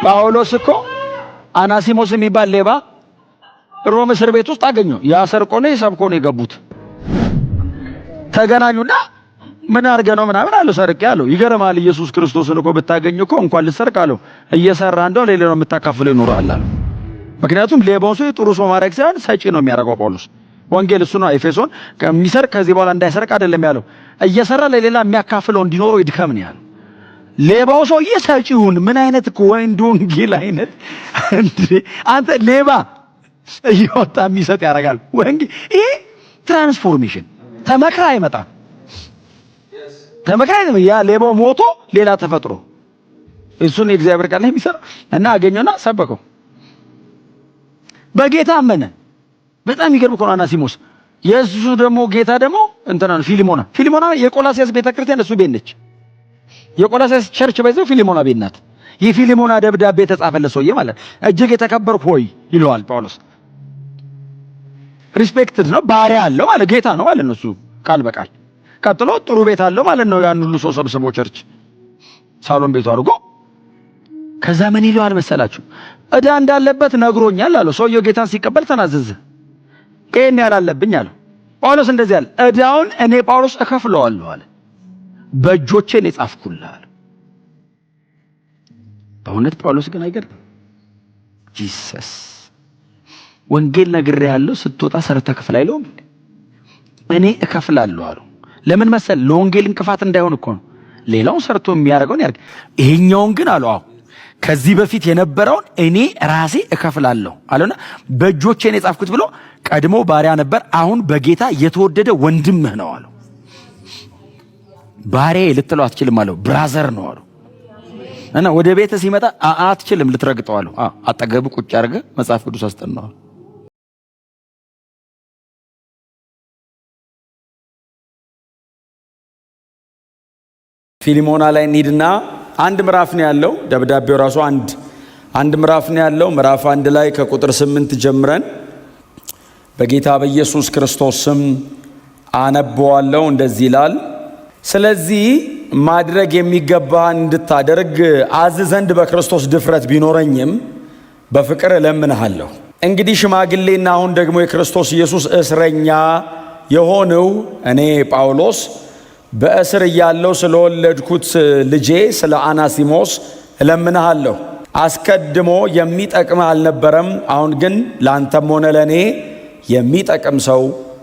ጳውሎስ እኮ አናሲሞስ የሚባል ሌባ ሮም እስር ቤት ውስጥ አገኘው። ያሰርቆ ነው ሰብኮ ነው የገቡት። ተገናኙና ምን አድርገህ ነው ምናምን አለው። ሰርቄ አለው። ይገርማል። ኢየሱስ ክርስቶስን እኮ ብታገኝ እኮ እንኳን ልሰርቅ አለው እየሰራ እንደው ሌላው የምታካፍለው ይኖራል አለው። ምክንያቱም ሌባው ሰው ጥሩ ሰው ማድረግ ሳይሆን ሰጪ ነው የሚያደርገው ጳውሎስ። ወንጌል እሱ ነው። ኤፌሶን ከሚሰርቅ ከዚህ በኋላ እንዳይሰርቅ አይደለም ያለው፣ እየሰራ ለሌላ የሚያካፍለው እንዲኖረው ይድከም ነው ያለው። ሌባው ሰው ሰጪውን ምን አይነት ወንድ ወንጌል አይነት አንተ ሌባ እየወጣ የሚሰጥ ያደርጋል። ወንጌል ይሄ ትራንስፎርሜሽን ተመክራ አይመጣም። ተመክራ ያ ሌባው ሞቶ ሌላ ተፈጥሮ እሱን የእግዚአብሔር ቃል ላይ የሚሰራ እና አገኘውና ሰበከው። በጌታ አመነ። በጣም ይገርም እኮ ነው። አናሲሞስ የእሱ ደግሞ ጌታ ደግሞ እንትና ነው ፊሊሞና የቆላስያስ ቤተክርስቲያን እሱ ቤት ነች። የቆላስያስ ቸርች ባይዘው ፊሊሞና ቤት ናት። የፊሊሞና ደብዳቤ ተጻፈለት ሰውዬ ማለት እጅግ የተከበርክ ሆይ ይለዋል ጳውሎስ። ሪስፔክትድ ነው፣ ባሪያ አለው ማለት ጌታ ነው ማለት ነው እሱ ቃል በቃል። ቀጥሎ ጥሩ ቤት አለው ማለት ነው። ያን ሁሉ ሰው ሰብስቦ ቸርች ሳሎን ቤቱ አድርጎ ከዛ ምን ይለዋል መሰላችሁ? እዳ እንዳለበት ነግሮኛል አለው። ሰውየው ጌታን ሲቀበል ተናዘዘ። ይሄን ያላለብኝ አለው። ጳውሎስ እንደዚህ አለ፣ እዳውን እኔ ጳውሎስ እከፍለዋለሁ አለ፣ በእጆቼ ነው የጻፍኩልህ አለ። በእውነት ጳውሎስ ግን አይገርም? ጂሰስ ወንጌል ነግሬሃለሁ ስትወጣ ሰርተህ ክፍል አይለውም? እኔ እከፍላለሁ አለው። ለምን መሰል? ለወንጌል እንቅፋት እንዳይሆን እኮ ነው። ሌላውን ሰርቶ የሚያደርገውን ያርግ፣ ይሄኛውን ግን አለው አዎ ከዚህ በፊት የነበረውን እኔ ራሴ እከፍላለሁ አለና በእጆቼ ነው የጻፍኩት ብሎ ቀድሞ ባሪያ ነበር፣ አሁን በጌታ የተወደደ ወንድምህ ነው አለው። ባሪያ ልትለው አትችልም አለው፣ ብራዘር ነው አለው። እና ወደ ቤት ሲመጣ አትችልም ልትረግጠው አለው። አጠገብ ቁጭ አድርገህ መጽሐፍ ቅዱስ አስጠናው። ፊሊሞና ላይ እንሂድና አንድ ምዕራፍ ነው ያለው ደብዳቤው ራሱ አንድ ምዕራፍ ነው ያለው። ምዕራፍ 1 ላይ ከቁጥር 8 ጀምረን በጌታ በኢየሱስ ክርስቶስ ስም አነበዋለሁ። እንደዚህ ይላል። ስለዚህ ማድረግ የሚገባህን እንድታደርግ አዝ ዘንድ በክርስቶስ ድፍረት ቢኖረኝም በፍቅር እለምንሃለሁ። እንግዲህ ሽማግሌና አሁን ደግሞ የክርስቶስ ኢየሱስ እስረኛ የሆነው እኔ ጳውሎስ በእስር እያለሁ ስለወለድኩት ልጄ ስለ አናሲሞስ እለምንሃለሁ። አስቀድሞ የሚጠቅም አልነበረም፣ አሁን ግን ላንተም ሆነ ለኔ የሚጠቅም ሰው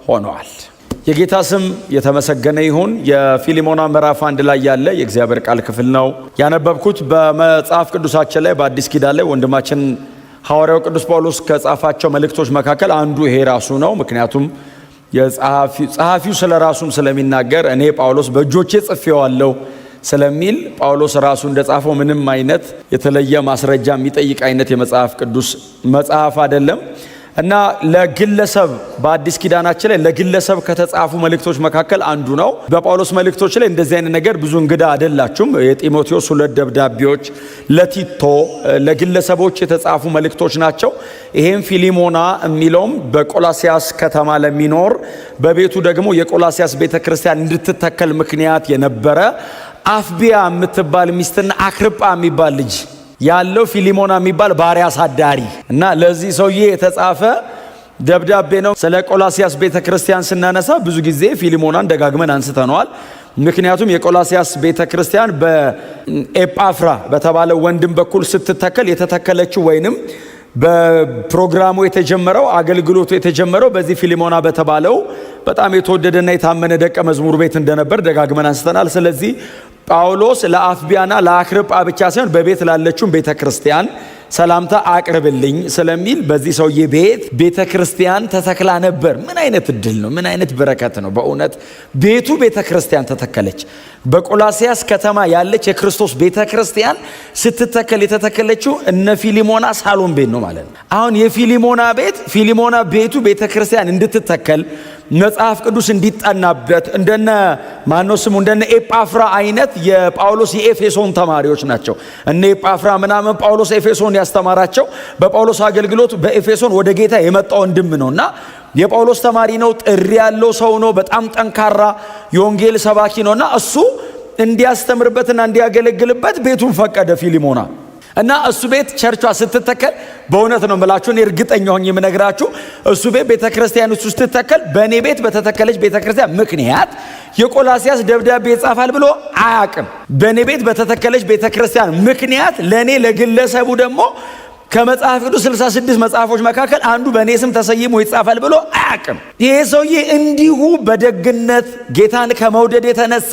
ሆኗል። የጌታ ስም የተመሰገነ ይሁን። የፊሊሞና ምዕራፍ 1 ላይ ያለ የእግዚአብሔር ቃል ክፍል ነው ያነበብኩት። በመጽሐፍ ቅዱሳችን ላይ በአዲስ ኪዳን ላይ ወንድማችን ሐዋርያው ቅዱስ ጳውሎስ ከጻፋቸው መልእክቶች መካከል አንዱ ይሄ ራሱ ነው። ምክንያቱም ጸሐፊው ስለ ራሱም ስለሚናገር እኔ ጳውሎስ በእጆቼ ጽፌዋለሁ ስለሚል ጳውሎስ ራሱ እንደጻፈው ምንም አይነት የተለየ ማስረጃ የሚጠይቅ አይነት የመጽሐፍ ቅዱስ መጽሐፍ አይደለም እና ለግለሰብ በአዲስ ኪዳናችን ላይ ለግለሰብ ከተጻፉ መልእክቶች መካከል አንዱ ነው። በጳውሎስ መልእክቶች ላይ እንደዚህ አይነት ነገር ብዙ እንግዳ አይደላችሁም። የጢሞቴዎስ 2 ደብዳቤዎች፣ ለቲቶ ለግለሰቦች የተጻፉ መልእክቶች ናቸው። ይሄም ፊሊሞና የሚለውም በቆላሲያስ ከተማ ለሚኖር በቤቱ ደግሞ የቆላሲያስ ቤተክርስቲያን እንድትተከል ምክንያት የነበረ አፍቢያ የምትባል ሚስትና አክርጳ የሚባል ልጅ ያለው ፊሊሞና የሚባል ባሪያ አሳዳሪ እና ለዚህ ሰውዬ የተጻፈ ደብዳቤ ነው። ስለ ቆላሲያስ ቤተክርስቲያን ስናነሳ ብዙ ጊዜ ፊሊሞናን ደጋግመን አንስተነዋል። ምክንያቱም የቆላሲያስ ቤተክርስቲያን በኤጳፍራ በተባለ ወንድም በኩል ስትተከል የተተከለችው ወይንም በፕሮግራሙ የተጀመረው አገልግሎቱ የተጀመረው በዚህ ፊሊሞና በተባለው በጣም የተወደደና የታመነ ደቀ መዝሙር ቤት እንደነበር ደጋግመን አንስተናል። ስለዚህ ጳውሎስ ለአፍቢያና ለአክርጳ ብቻ ሳይሆን በቤት ላለችው ቤተክርስቲያን ሰላምታ አቅርብልኝ ስለሚል በዚህ ሰውዬ ቤት ቤተክርስቲያን ተተክላ ነበር። ምን አይነት እድል ነው! ምን አይነት በረከት ነው! በእውነት ቤቱ ቤተክርስቲያን ተተከለች። በቆላሲያስ ከተማ ያለች የክርስቶስ ቤተክርስቲያን ስትተከል የተተከለችው እነ ፊሊሞና ሳሎን ቤት ነው ማለት ነው። አሁን የፊሊሞና ቤቱ ቤተክርስቲያን እንድትተከል መጽሐፍ ቅዱስ እንዲጠናበት እንደነ ኤጳፍራ አይነት የጳውሎስ የኤፌሶን ተማሪዎች ናቸው። እነ ኤጳፍራ ምናምን ጳውሎስ ኤፌሶን ያስተማራቸው በጳውሎስ አገልግሎት በኤፌሶን ወደ ጌታ የመጣ ወንድም ነውና የጳውሎስ ተማሪ ነው። ጥሪ ያለው ሰው ነው። በጣም ጠንካራ የወንጌል ሰባኪ ነውና እሱ እንዲያስተምርበትና እንዲያገለግልበት ቤቱን ፈቀደ ፊሊሞና እና እሱ ቤት ቸርቿ ስትተከል በእውነት ነው የምላችሁ፣ እኔ እርግጠኛ ሆኜ የምነግራችሁ እሱ ቤት ቤተክርስቲያን ውስጥ ስትተከል በእኔ ቤት በተተከለች ቤተክርስቲያን ምክንያት የቆላስያስ ደብዳቤ ይጻፋል ብሎ አያውቅም። በእኔ ቤት በተተከለች ቤተክርስቲያን ምክንያት ለእኔ ለግለሰቡ ደግሞ ከመጽሐፍ ቅዱስ 66 መጽሐፎች መካከል አንዱ በእኔ ስም ተሰይሞ ይጻፋል ብሎ አያውቅም። ይሄ ሰውዬ እንዲሁ በደግነት ጌታን ከመውደድ የተነሳ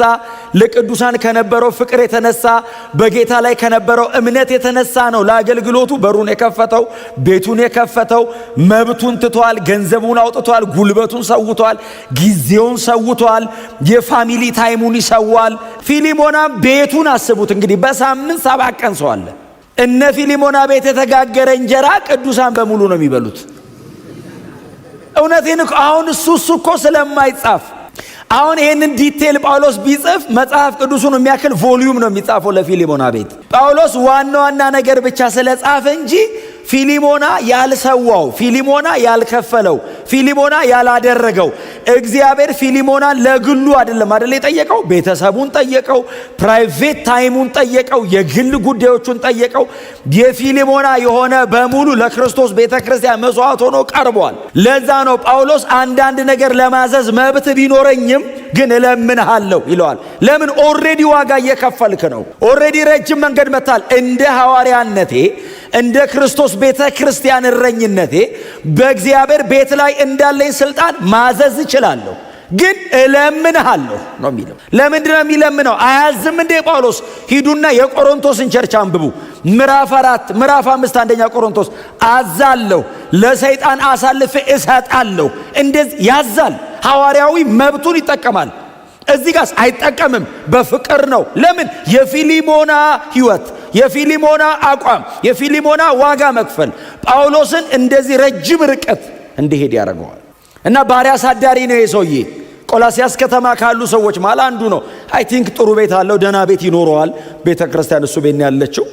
ለቅዱሳን ከነበረው ፍቅር የተነሳ በጌታ ላይ ከነበረው እምነት የተነሳ ነው ለአገልግሎቱ በሩን የከፈተው፣ ቤቱን የከፈተው። መብቱን ትቷል፣ ገንዘቡን አውጥቷል፣ ጉልበቱን ሰውቷል፣ ጊዜውን ሰውቷል፣ የፋሚሊ ታይሙን ይሰዋል። ፊሊሞና ቤቱን አስቡት እንግዲህ በሳምንት 7 ቀን ሰው አለ። እነ ፊሊሞና ቤት የተጋገረ እንጀራ ቅዱሳን በሙሉ ነው የሚበሉት። እውነቴን እኮ አሁን እሱ እኮ ስለማይጻፍ አሁን ይህንን ዲቴል ጳውሎስ ቢጽፍ መጽሐፍ ቅዱሱን የሚያክል ቮሊዩም ነው የሚጻፈው ለፊሊሞና ቤት። ጳውሎስ ዋና ዋና ነገር ብቻ ስለጻፈ እንጂ ፊሊሞና ያልሰዋው፣ ፊሊሞና ያልከፈለው፣ ፊሊሞና ያላደረገው እግዚአብሔር ፊሊሞናን ለግሉ አይደለም የጠየቀው፣ ቤተሰቡን ጠየቀው፣ ፕራይቬት ታይሙን ጠየቀው፣ የግል ጉዳዮቹን ጠየቀው። የፊሊሞና የሆነ በሙሉ ለክርስቶስ ቤተክርስቲያን መስዋዕት ሆኖ ቀርቧል። ለዛ ነው ጳውሎስ አንዳንድ ነገር ለማዘዝ መብት ቢኖረኝም ግን እለምንሃለሁ ይለዋል። ለምን? ኦሬዲ ዋጋ እየከፈልክ ነው። ኦሬዲ ረጅም መንገድ መታል። እንደ ሐዋርያነቴ እንደ ክርስቶስ ቤተ ክርስቲያን እረኝነቴ በእግዚአብሔር ቤት ላይ እንዳለኝ ስልጣን ማዘዝ እችላለሁ፣ ግን እለምንሃለሁ ነው የሚለው። ለምንድን ነው የሚለምነው? አያዝም እንዴ ጳውሎስ? ሂዱና የቆሮንቶስን ቸርች አንብቡ። ምዕራፍ 4 ምዕራፍ 5 አንደኛ ቆሮንቶስ አዛለሁ፣ ለሰይጣን አሳልፌ እሰጣለሁ። እንደዚህ ያዛል። ሐዋርያዊ መብቱን ይጠቀማል። እዚህ ጋር አይጠቀምም። በፍቅር ነው። ለምን? የፊሊሞና ህይወት፣ የፊሊሞና አቋም፣ የፊሊሞና ዋጋ መክፈል ጳውሎስን እንደዚህ ረጅም ርቀት እንዲሄድ ያደርገዋል። እና ባሪያ አሳዳሪ ነው የሰውዬ። ቆላስያስ ከተማ ካሉ ሰዎች ማለት አንዱ ነው። አይ ቲንክ ጥሩ ቤት አለው፣ ደህና ቤት ይኖረዋል። ቤተ ክርስቲያን እሱ ቤት ያለችው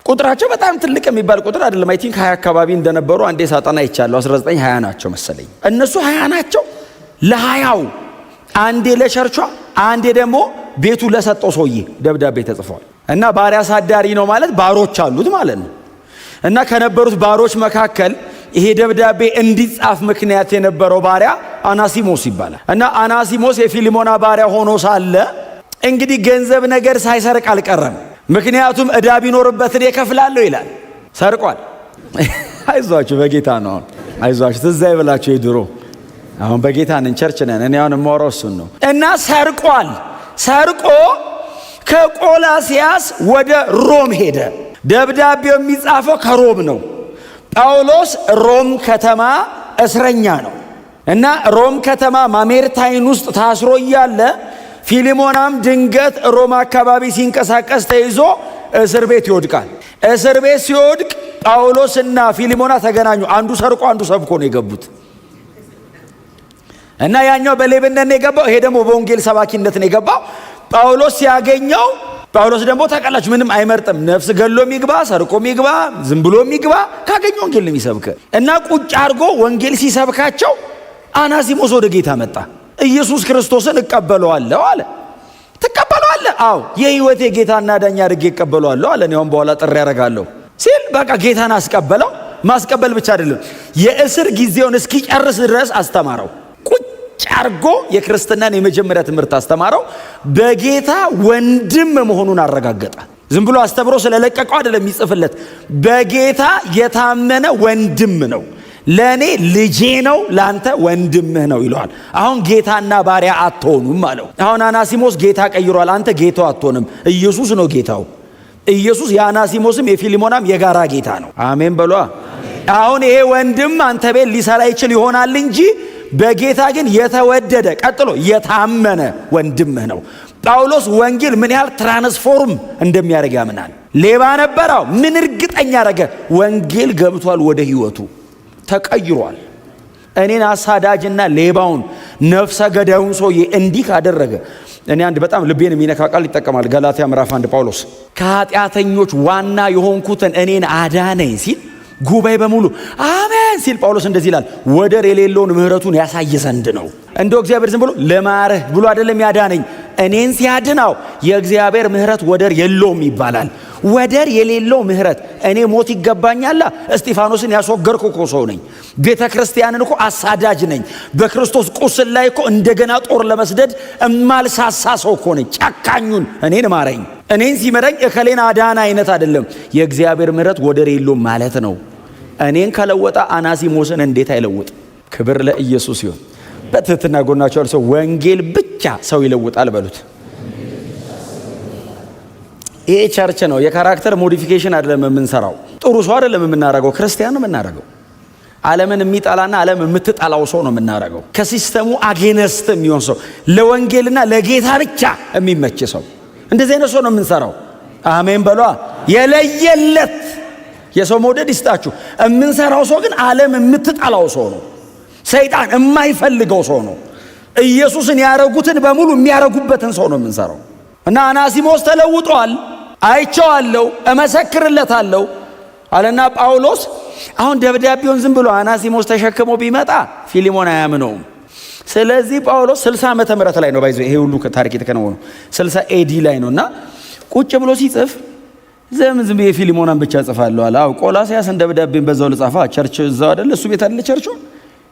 ቁጥራቸው በጣም ትልቅ የሚባል ቁጥር አይደለም። አይ ቲንክ 20 አካባቢ እንደነበሩ አንዴ ሳጠና ይቻለው 19 20 ናቸው መሰለኝ። እነሱ 20 ናቸው። ለ20ው አንዴ ለቸርቿ አንዴ ደግሞ ቤቱ ለሰጠው ሰውዬ ደብዳቤ ተጽፏል። እና ባሪያ አሳዳሪ ነው ማለት ባሮች አሉት ማለት ነው። እና ከነበሩት ባሮች መካከል ይሄ ደብዳቤ እንዲጻፍ ምክንያት የነበረው ባሪያ አናሲሞስ ይባላል። እና አናሲሞስ የፊሊሞና ባሪያ ሆኖ ሳለ እንግዲህ ገንዘብ ነገር ሳይሰርቅ አልቀረም። ምክንያቱም ዕዳ ቢኖርበት እኔ እከፍላለሁ ይላል። ሰርቋል። አይዟችሁ በጌታ ነው። አይዟችሁ ትዝ አይበላችሁ የድሮ አሁን በጌታ ነን፣ ቸርች ነን። እኔ አሁን የማወራው እሱን ነው። እና ሰርቋል። ሰርቆ ከቆላስያስ ወደ ሮም ሄደ። ደብዳቤው የሚጻፈው ከሮም ነው። ጳውሎስ ሮም ከተማ እስረኛ ነው እና ሮም ከተማ ማሜርታይን ውስጥ ታስሮ እያለ ፊሊሞናም ድንገት ሮም አካባቢ ሲንቀሳቀስ ተይዞ እስር ቤት ይወድቃል። እስር ቤት ሲወድቅ ጳውሎስና ፊሊሞና ተገናኙ። አንዱ ሰርቆ አንዱ ሰብኮ ነው የገቡት። እና ያኛው በሌብነት ነው የገባው፣ ይሄ ደግሞ በወንጌል ሰባኪነት ነው የገባው። ጳውሎስ ሲያገኘው ጳውሎስ ደግሞ ታውቃላችሁ ምንም አይመርጥም። ነፍስ ገሎም ይግባ፣ ሰርቆም ይግባ፣ ዝም ብሎም ይግባ፣ ካገኘው ወንጌል ነው የሚሰብክ። እና ቁጭ አድርጎ ወንጌል ሲሰብካቸው አናሲሞስ ወደ ጌታ መጣ። ኢየሱስ ክርስቶስን እቀበለዋለሁ አለ። ትቀበለዋለህ? አዎ፣ የህይወቴ ጌታና ዳኛ አድርጌ እቀበለዋለሁ አለ። እኔም በኋላ ጥሪ ያደርጋለሁ ሲል በቃ ጌታን አስቀበለው። ማስቀበል ብቻ አይደለም፣ የእስር ጊዜውን እስኪጨርስ ድረስ አስተማረው። አርጎ የክርስትናን የመጀመሪያ ትምህርት አስተማረው። በጌታ ወንድም መሆኑን አረጋገጠ። ዝም ብሎ አስተምሮ ስለለቀቀው አይደለም የሚጽፍለት። በጌታ የታመነ ወንድም ነው፣ ለኔ ልጄ ነው፣ ላንተ ወንድምህ ነው ይለዋል። አሁን ጌታና ባሪያ አትሆኑም አለው። አሁን አናሲሞስ ጌታ ቀይሯል። አንተ ጌታው አትሆንም። ኢየሱስ ነው ጌታው። ኢየሱስ የአናሲሞስም የፊሊሞናም የጋራ ጌታ ነው። አሜን በሏ። አሁን ይሄ ወንድም አንተ ቤት ሊሰራ ይችል ይሆናል እንጂ በጌታ ግን የተወደደ ቀጥሎ የታመነ ወንድምህ ነው። ጳውሎስ ወንጌል ምን ያህል ትራንስፎርም እንደሚያደርግ ያምናል። ሌባ ነበረው፣ ምን እርግጠኛ ያደረገ ወንጌል ገብቷል፣ ወደ ህይወቱ ተቀይሯል። እኔን አሳዳጅና ሌባውን ነፍሰ ገዳዩን ሰውዬ እንዲህ ካደረገ እኔ አንድ በጣም ልቤን የሚነካ ቃል ይጠቀማል። ገላትያ ምዕራፍ 1 ጳውሎስ ከኃጢአተኞች ዋና የሆንኩትን እኔን አዳነኝ ሲል ጉባኤ በሙሉ አሜን ሲል ጳውሎስ እንደዚህ ይላል፣ ወደር የሌለውን ምህረቱን ያሳይ ዘንድ ነው። እንደው እግዚአብሔር ዝም ብሎ ለማረህ ብሎ አይደለም ያዳነኝ፣ እኔን ሲያድናው የእግዚአብሔር ምህረት ወደር የለውም ይባላል። ወደር የሌለው ምህረት። እኔ ሞት ይገባኛል። እስጢፋኖስን ያስወገርኩ እኮ ሰው ነኝ። ቤተ ክርስቲያንን እኮ አሳዳጅ ነኝ። በክርስቶስ ቁስል ላይ እኮ እንደገና ጦር ለመስደድ እማልሳሳ ሰው እኮ ነኝ። ጨካኙን እኔን ማረኝ። እኔን ሲመረኝ እከሌን አዳና አይነት አይደለም። የእግዚአብሔር ምህረት ወደር የለውም ማለት ነው። እኔን ከለወጣ አናሲሞስን እንዴት አይለውጥ? ክብር ለኢየሱስ ይሁን። በትህትና ጎናቸው ሰው ወንጌል ብቻ ሰው ይለውጣል በሉት። ይሄ ቸርች ነው። የካራክተር ሞዲፊኬሽን አይደለም የምንሰራው። ጥሩ ሰው አይደለም የምናረገው፣ ክርስቲያን ነው የምናረገው። ዓለምን የሚጣላና ዓለም የምትጣላው ሰው ነው የምናረገው። ከሲስተሙ አጌነስት የሚሆን ሰው፣ ለወንጌልና ለጌታ ብቻ የሚመች ሰው፣ እንደዚህ አይነት ሰው ነው የምንሰራው። አሜን በሏ። የለየለት የሰው መውደድ ይስጣችሁ። የምንሰራው ሰው ግን ዓለም የምትጣላው ሰው ነው። ሰይጣን የማይፈልገው ሰው ነው። ኢየሱስን ያረጉትን በሙሉ የሚያረጉበትን ሰው ነው የምንሰራው። እና አናሲሞስ ተለውጧል፣ አይቼዋለሁ፣ እመሰክርለታለሁ አለና ጳውሎስ። አሁን ደብዳቤውን ዝም ብሎ አናሲሞስ ተሸክሞ ቢመጣ ፊሊሞን አያምነውም። ስለዚህ ጳውሎስ 60 ዓመተ ምህረት ላይ ነው ባይዘው ይሄ ሁሉ ታሪክ የተከናወነው 60 ኤዲ ላይ ነውና ቁጭ ብሎ ሲጽፍ ዝም ብዬ ፊሊሞናን ብቻ ጽፋለሁ አለ። አው ቆላሲያስን ደብዳቤን በዛው ልጻፋ። ቸርች እዛው አይደል እሱ ቤት አይደል ቸርቹ?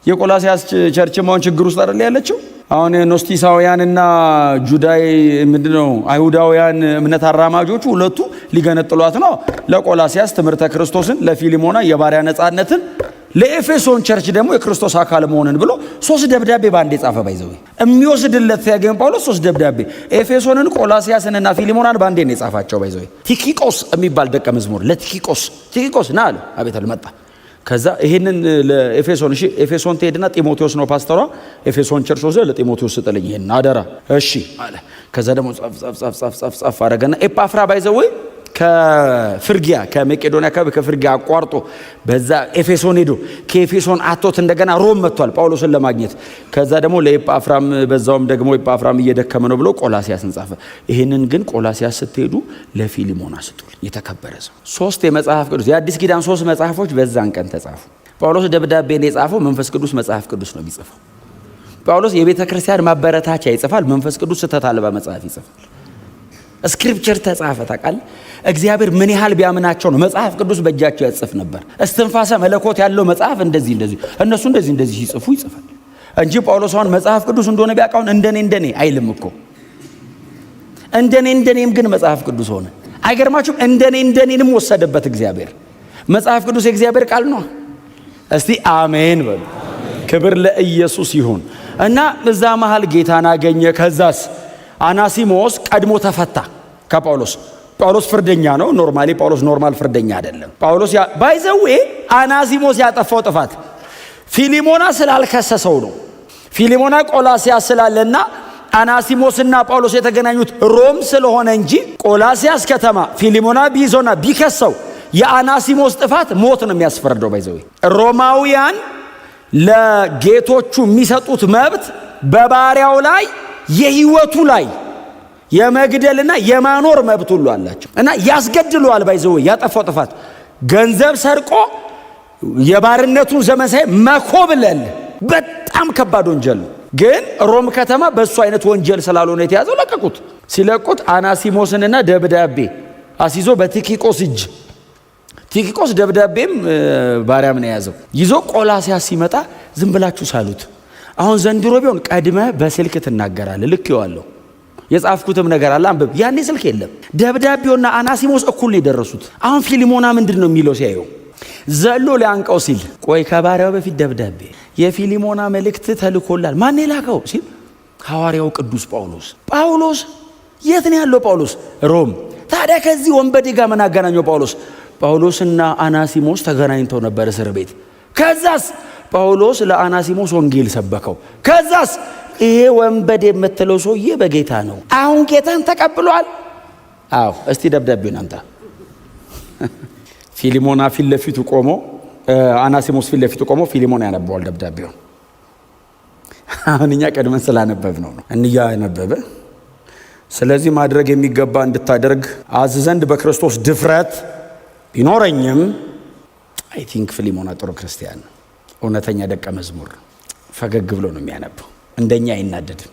የቆላሲያስ ቸርች ማውን ችግር ውስጥ አይደል ያለችው? አሁን ኖስቲሳውያንና ጁዳይ ምንድነው አይሁዳውያን እምነት አራማጆቹ ሁለቱ ሊገነጥሏት ነው። ለቆላሲያስ ትምህርተ ክርስቶስን፣ ለፊሊሞና የባሪያ ነጻነትን፣ ለኤፌሶን ቸርች ደግሞ የክርስቶስ አካል መሆንን ብሎ 3 ደብዳቤ ባንዴ ጻፈ። ባይዘው የሚወስድለት ያገኝ ጳውሎስ 3 ደብዳቤ ኤፌሶንን፣ ቆላሲያስንና ፊሊሞናን ባንዴ ነው የጻፋቸው። ባይዘው ቲኪቆስ የሚባል ደቀ መዝሙር ለቲኪቆስ ና አለ። አቤት አለ መጣ። ከዛ ይሄንን ለኤፌሶን እሺ ኤፌሶን ትሄድና ጢሞቴዎስ ነው ፓስተሯ ኤፌሶን ቸርች ወዘ ለጢሞቴዎስ ስጠልኝ ይሄን አደራ እሺ አለ። ከዛ ደግሞ ጻፍ አረጋና ኤጳፍራ ባይዘው ከፍርጊያ ከመቄዶንያ ከፍርጊያ አቋርጦ በዛ ኤፌሶን ሄዶ ከኤፌሶን አቶት እንደገና ሮም መጥቷል ጳውሎስን ለማግኘት። ከዛ ደግሞ ለኤጳፍራም በዛውም ደግሞ ኤጳፍራም እየደከመ ነው ብሎ ቆላሲያስን ጻፈ። ይሄንን ግን ቆላሲያስ ስትሄዱ ለፊሊሞና ስጡልኝ የተከበረ ሰው። 3 የመጽሐፍ ቅዱስ የአዲስ ኪዳን 3 መጽሐፎች በዛን ቀን ተጻፉ። ጳውሎስ ደብዳቤን የጻፈው መንፈስ ቅዱስ መጽሐፍ ቅዱስ ነው የሚጽፈው። ጳውሎስ የቤተ ክርስቲያን ማበረታቻ ይጽፋል፣ መንፈስ ቅዱስ ስተት አልባ መጽሐፍ ይጽፋል። ስክሪፕቸር ተጻፈ። ታውቃለህ እግዚአብሔር ምን ያህል ቢያምናቸው ነው መጽሐፍ ቅዱስ በእጃቸው ያጽፍ ነበር። እስትንፋሰ መለኮት ያለው መጽሐፍ እንደዚህ እነሱ እንደዚህ ሲጽፉ ይጽፋል እንጂ ጳውሎስ አሁን መጽሐፍ ቅዱስ እንደሆነ ቢያውቃውን እንደኔ አይልም እኮ። እንደኔም ግን መጽሐፍ ቅዱስ ሆነ። አይገርማችሁም? እንደኔንም ወሰደበት እግዚአብሔር። መጽሐፍ ቅዱስ የእግዚአብሔር ቃል ነው። እስቲ አሜን በሉ። ክብር ለኢየሱስ ይሁን። እና እዛ መሃል ጌታን አገኘ። ከዛስ አናሲሞስ ቀድሞ ተፈታ ከጳውሎስ። ጳውሎስ ፍርደኛ ነው። ኖርማሊ ጳውሎስ ኖርማል ፍርደኛ አይደለም። ጳውሎስ ባይዘዌ አናሲሞስ ያጠፋው ጥፋት ፊሊሞና ስላልከሰሰው ነው። ፊሊሞና ቆላሲያስ ስላለና አናሲሞስና ጳውሎስ የተገናኙት ሮም ስለሆነ እንጂ ቆላሲያስ ከተማ ፊሊሞና ቢዞና ቢከሰው የአናሲሞስ ጥፋት ሞት ነው የሚያስፈርደው። ባይዘዌ ሮማውያን ለጌቶቹ የሚሰጡት መብት በባሪያው ላይ የህይወቱ ላይ የመግደልና የማኖር መብት ሁሉ አላቸው እና ያስገድለዋል። ባይዘው ያጠፋው ጥፋት ገንዘብ ሰርቆ የባርነቱን ዘመን ሳይ መኮብለል በጣም ከባድ ወንጀል ነው። ግን ሮም ከተማ በሱ አይነት ወንጀል ስላልሆነ የተያዘው ለቀቁት። ሲለቁት አናሲሞስንና ደብዳቤ አሲዞ በቲኪቆስ እጅ ቲኪቆስ ደብዳቤም ባሪያም ነው የያዘው ይዞ ቆላሲያስ ሲመጣ ዝም ብላችሁ ሳሉት። አሁን ዘንድሮ ቢሆን ቀድመ በስልክ ትናገራለህ። ልክ ይዋለው የጻፍኩትም ነገር አለ አንብብ። ያኔ ስልክ የለም። ደብዳቤውና አናሲሞስ እኩል ነው የደረሱት። አሁን ፊሊሞና ምንድነው የሚለው ሲያየው ዘሎ ሊያንቀው ሲል ቆይ ከባሪያው በፊት ደብዳቤ የፊሊሞና መልእክት ተልኮላል። ማን የላከው ሲል ሐዋርያው ቅዱስ ጳውሎስ የት ነው ያለው? ጳውሎስ ሮም። ታዲያ ከዚህ ወንበዴ ጋር ምን አገናኘው? ጳውሎስና አናሲሞስ ተገናኝተው ነበር እስር ቤት። ከዛስ ጳውሎስ ለአናሲሞስ ወንጌል ሰበከው። ከዛስ ይሄ ወንበዴ የምትለው ሰውዬ በጌታ ነው። አሁን ጌታን ተቀብሏል። አዎ እስቲ ደብዳቤውን አምጣ። ፊሊሞና ፊት ለፊቱ ቆሞ አናሲሞስ ፊት ለፊቱ ቆሞ ፊሊሞና ያነበዋል ደብዳቤውን። አሁን እኛ ቀድመን ስላነበብ ነው እንያ ያነበበ። ስለዚህ ማድረግ የሚገባ እንድታደርግ አዝ ዘንድ በክርስቶስ ድፍረት ቢኖረኝም አይ ቲንክ ፊሊሞና ጥሩ ክርስቲያን ነው። እውነተኛ ደቀ መዝሙር ፈገግ ብሎ ነው የሚያነበው። እንደኛ አይናደድም።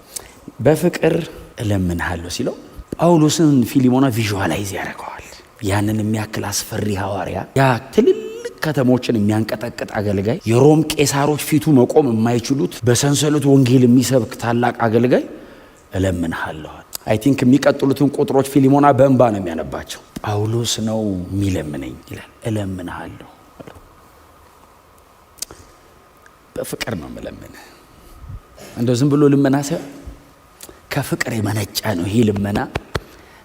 በፍቅር እለምንሃለሁ ሲለው ጳውሎስን ፊሊሞና ቪዥዋላይዝ ያደርገዋል። ያንን የሚያክል አስፈሪ ሐዋርያ፣ ያ ትልልቅ ከተሞችን የሚያንቀጠቅጥ አገልጋይ፣ የሮም ቄሳሮች ፊቱ መቆም የማይችሉት በሰንሰለት ወንጌል የሚሰብክ ታላቅ አገልጋይ እለምንሃለሁ። አይ ቲንክ የሚቀጥሉትን ቁጥሮች ፊሊሞና በእንባ ነው የሚያነባቸው። ጳውሎስ ነው የሚለምነኝ ይላል። እለምንሃለሁ፣ በፍቅር ነው የምለምንህ። እንደው ዝም ብሎ ልመና ሳይሆን ከፍቅር የመነጨ ነው ይሄ ልመና።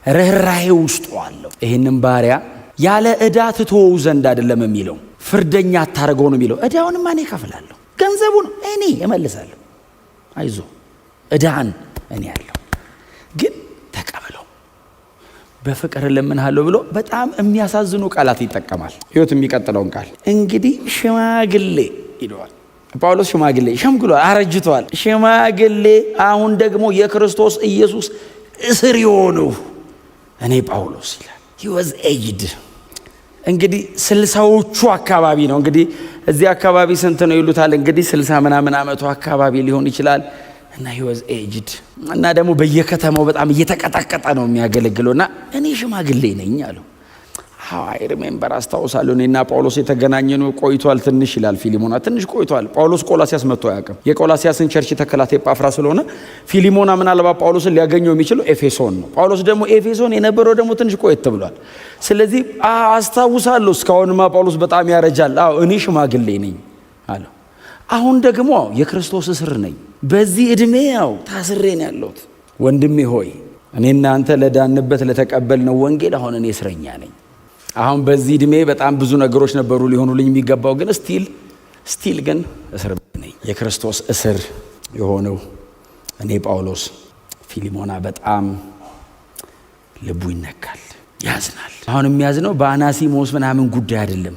ርኅራኄ ውስጡ አለው። ይህንም ባሪያ ያለ ዕዳ ትተወው ዘንድ አይደለም የሚለው፣ ፍርደኛ አታርገው ነው የሚለው። ዕዳውንማ እኔ እከፍላለሁ፣ ገንዘቡን እኔ እመልሳለሁ፣ አይዞ ዕዳህን እኔ ያለሁ፣ ግን ተቀበለው፣ በፍቅር እለምንሃለሁ ብሎ በጣም የሚያሳዝኑ ቃላት ይጠቀማል። ሕይወት የሚቀጥለውን ቃል እንግዲህ ሽማግሌ ይለዋል። ጳውሎስ ሽማግሌ ሸምግሏል፣ አረጅቷል። ሽማግሌ አሁን ደግሞ የክርስቶስ ኢየሱስ እስር የሆነው እኔ ጳውሎስ ይላል። he was aged እንግዲህ 60ዎቹ አካባቢ ነው። እንግዲህ እዚህ አካባቢ ስንት ነው ይሉታል? እንግዲህ 60 ምናምን ዓመቱ አካባቢ ሊሆን ይችላል። እና he was aged እና ደግሞ በየከተማው በጣም እየተቀጠቀጠ ነው የሚያገለግለው። እና እኔ ሽማግሌ ነኝ አለው። አይ ሪሜምበር አስታውሳለሁ፣ እኔና ጳውሎስ የተገናኘነው ቆይቷል ትንሽ ይላል ፊሊሞና። ትንሽ ቆይቷል። ጳውሎስ ቆላሲያስ መጥቶ አያውቅም። የቆላሲያስን ቸርች የተከላት ኤጳፍራ ስለሆነ ፊሊሞና ምናልባት ጳውሎስን ሊያገኘው የሚችለው ኤፌሶን ነው። ጳውሎስ ደግሞ ኤፌሶን የነበረው ደግሞ ትንሽ ቆየት ብሏል። ስለዚህ አስታውሳለሁ፣ እስካሁንማ ጳውሎስ በጣም ያረጃል። እኔ ሽማግሌ ነኝ አለው። አሁን ደግሞ የክርስቶስ እስር ነኝ፣ በዚህ ዕድሜ ታስሬ ነው ያለሁት። ወንድሜ ሆይ እኔና አንተ ለዳንበት ለተቀበልነው ወንጌል አሁን እኔ እስረኛ ነኝ። አሁን በዚህ ዕድሜ በጣም ብዙ ነገሮች ነበሩ ሊሆኑልኝ የሚገባው፣ ግን ስቲል ግን እስር ነኝ። የክርስቶስ እስር የሆነው እኔ ጳውሎስ። ፊሊሞና በጣም ልቡ ይነካል፣ ያዝናል። አሁን የሚያዝነው በአናሲሞስ ምናምን ጉዳይ አይደለም፣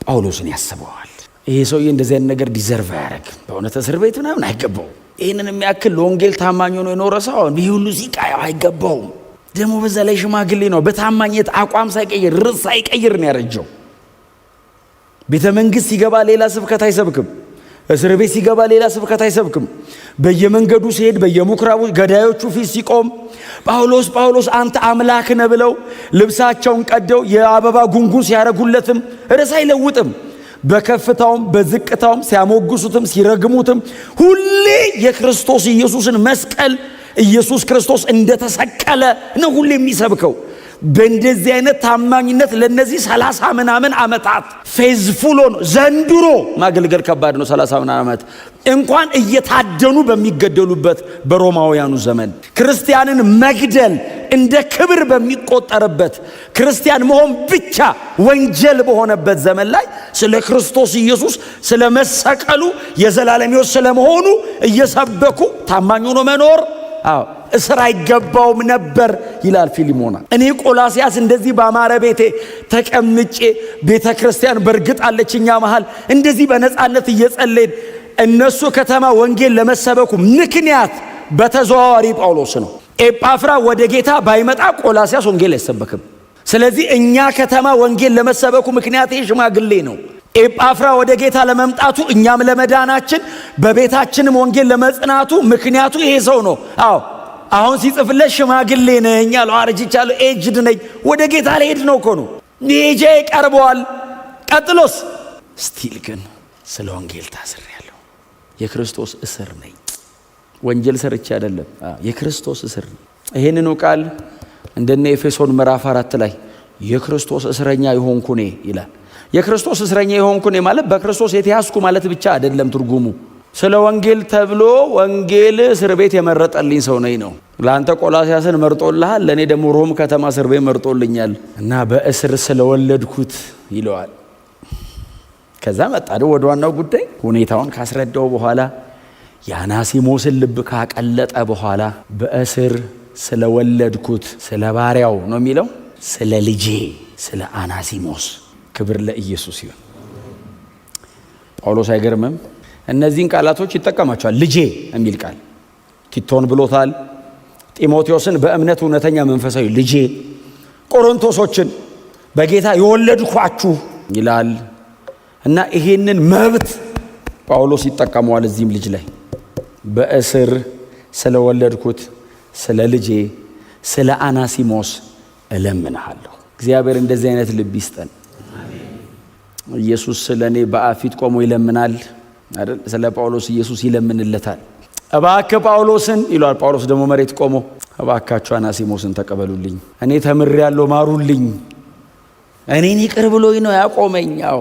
ጳውሎስን ያስበዋል። ይሄ ሰውዬ እንደዚህ አይነት ነገር ዲዘርቭ አያደርግም። በእውነት እስር ቤት ምናምን አይገባውም። ይህንን የሚያክል ለወንጌል ታማኝ ሆኖ የኖረ ሰው ይህ ሁሉ ሲቃየው አይገባውም። ደግሞ በዛ ላይ ሽማግሌ ነው። በታማኝነት አቋም ሳይቀይር ርዕስ ሳይቀይር ነው ያረጀው። ቤተ መንግሥት ሲገባ ሌላ ስብከት አይሰብክም። እስር ቤት ሲገባ ሌላ ስብከት አይሰብክም። በየመንገዱ ሲሄድ በየምኩራቡ ገዳዮቹ ፊት ሲቆም ጳውሎስ ጳውሎስ አንተ አምላክ ነህ ብለው ልብሳቸውን ቀደው የአበባ ጉንጉን ሲያረጉለትም ርዕስ አይለውጥም። በከፍታውም በዝቅታውም ሲያሞግሱትም ሲረግሙትም ሁሌ የክርስቶስ ኢየሱስን መስቀል ኢየሱስ ክርስቶስ እንደተሰቀለ ነው ሁሌ የሚሰብከው። በእንደዚህ አይነት ታማኝነት ለነዚህ 30 ምናምን ዓመታት ፌዝፉል ሆኖ ዘንድሮ ማገልገል ከባድ ነው። 30 ምናምን ዓመት እንኳን እየታደኑ በሚገደሉበት በሮማውያኑ ዘመን ክርስቲያንን መግደል እንደ ክብር በሚቆጠርበት ክርስቲያን መሆን ብቻ ወንጀል በሆነበት ዘመን ላይ ስለ ክርስቶስ ኢየሱስ ስለ መሰቀሉ የዘላለም ሕይወት ስለመሆኑ እየሰበኩ ታማኝ ሆኖ መኖር እስር አይገባውም ነበር ይላል ፊሊሞና። እኔ ቆላሲያስ እንደዚህ በአማረ ቤቴ ተቀምጬ ቤተ ክርስቲያን በርግጥ አለችኛ መሃል እንደዚህ በነፃነት እየጸለይን እነሱ ከተማ ወንጌል ለመሰበኩ ምክንያት በተዘዋዋሪ ጳውሎስ ነው። ኤጳፍራ ወደ ጌታ ባይመጣ ቆላሲያስ ወንጌል አይሰበክም። ስለዚህ እኛ ከተማ ወንጌል ለመሰበኩ ምክንያት ሽማግሌ ነው። ኤጳፍራ ወደ ጌታ ለመምጣቱ እኛም ለመዳናችን በቤታችንም ወንጌል ለመጽናቱ ምክንያቱ ይሄ ሰው ነው። አሁን ሲጽፍለት ሽማግሌ ነኝ አለው፣ አርጅቻለሁ፣ ኤጅድ ነኝ፣ ወደ ጌታ ልሄድ ነው እኮ ነው። ጄ ቀርበዋል። ቀጥሎስ ስቲል ግን ስለ ወንጌል ታስሬያለሁ፣ የክርስቶስ እስር ነኝ። ወንጀል ሰርቼ አይደለም፣ የክርስቶስ እስር ነኝ። ይሄንኑ ቃል እንደነ ኤፌሶን ምዕራፍ 4 ላይ የክርስቶስ እስረኛ የሆንኩ እኔ ይላል። የክርስቶስ እስረኛ የሆንኩ እኔ ማለት በክርስቶስ የተያዝኩ ማለት ብቻ አይደለም ትርጉሙ። ስለ ወንጌል ተብሎ ወንጌል እስር ቤት የመረጠልኝ ሰው ነኝ ነው። ለአንተ ቆላሲያስን መርጦልሃል፣ ለእኔ ደግሞ ሮም ከተማ እስር ቤት መርጦልኛል እና በእስር ስለወለድኩት ይለዋል። ከዛ መጣ ወደ ዋናው ጉዳይ። ሁኔታውን ካስረዳው በኋላ የአናሲሞስን ልብ ካቀለጠ በኋላ በእስር ስለወለድኩት ስለ ባሪያው ነው የሚለው፣ ስለ ልጄ ስለ አናሲሞስ ክብር ለኢየሱስ ይሁን። ጳውሎስ አይገርምም? እነዚህን ቃላቶች ይጠቀማቸዋል። ልጄ የሚል ቃል ቲቶን ብሎታል። ጢሞቴዎስን በእምነት እውነተኛ መንፈሳዊ ልጄ፣ ቆሮንቶሶችን በጌታ የወለድኳችሁ ይላል እና ይሄንን መብት ጳውሎስ ይጠቀመዋል እዚህም ልጅ ላይ በእስር ስለወለድኩት ስለ ልጄ ስለ አናሲሞስ እለምንሃለሁ። እግዚአብሔር እንደዚህ አይነት ልብ ይስጠን። ኢየሱስ ስለኔ በአፊት ቆሞ ይለምናል አይደል? ስለ ጳውሎስ ኢየሱስ ይለምንለታል። እባክህ ጳውሎስን ይሏል። ጳውሎስ ደግሞ መሬት ቆሞ እባካችሁ አናሲሞስን ተቀበሉልኝ፣ እኔ ተምሬያለሁ፣ ማሩልኝ፣ እኔን ይቅር ብሎኝ ነው ያቆመኛው።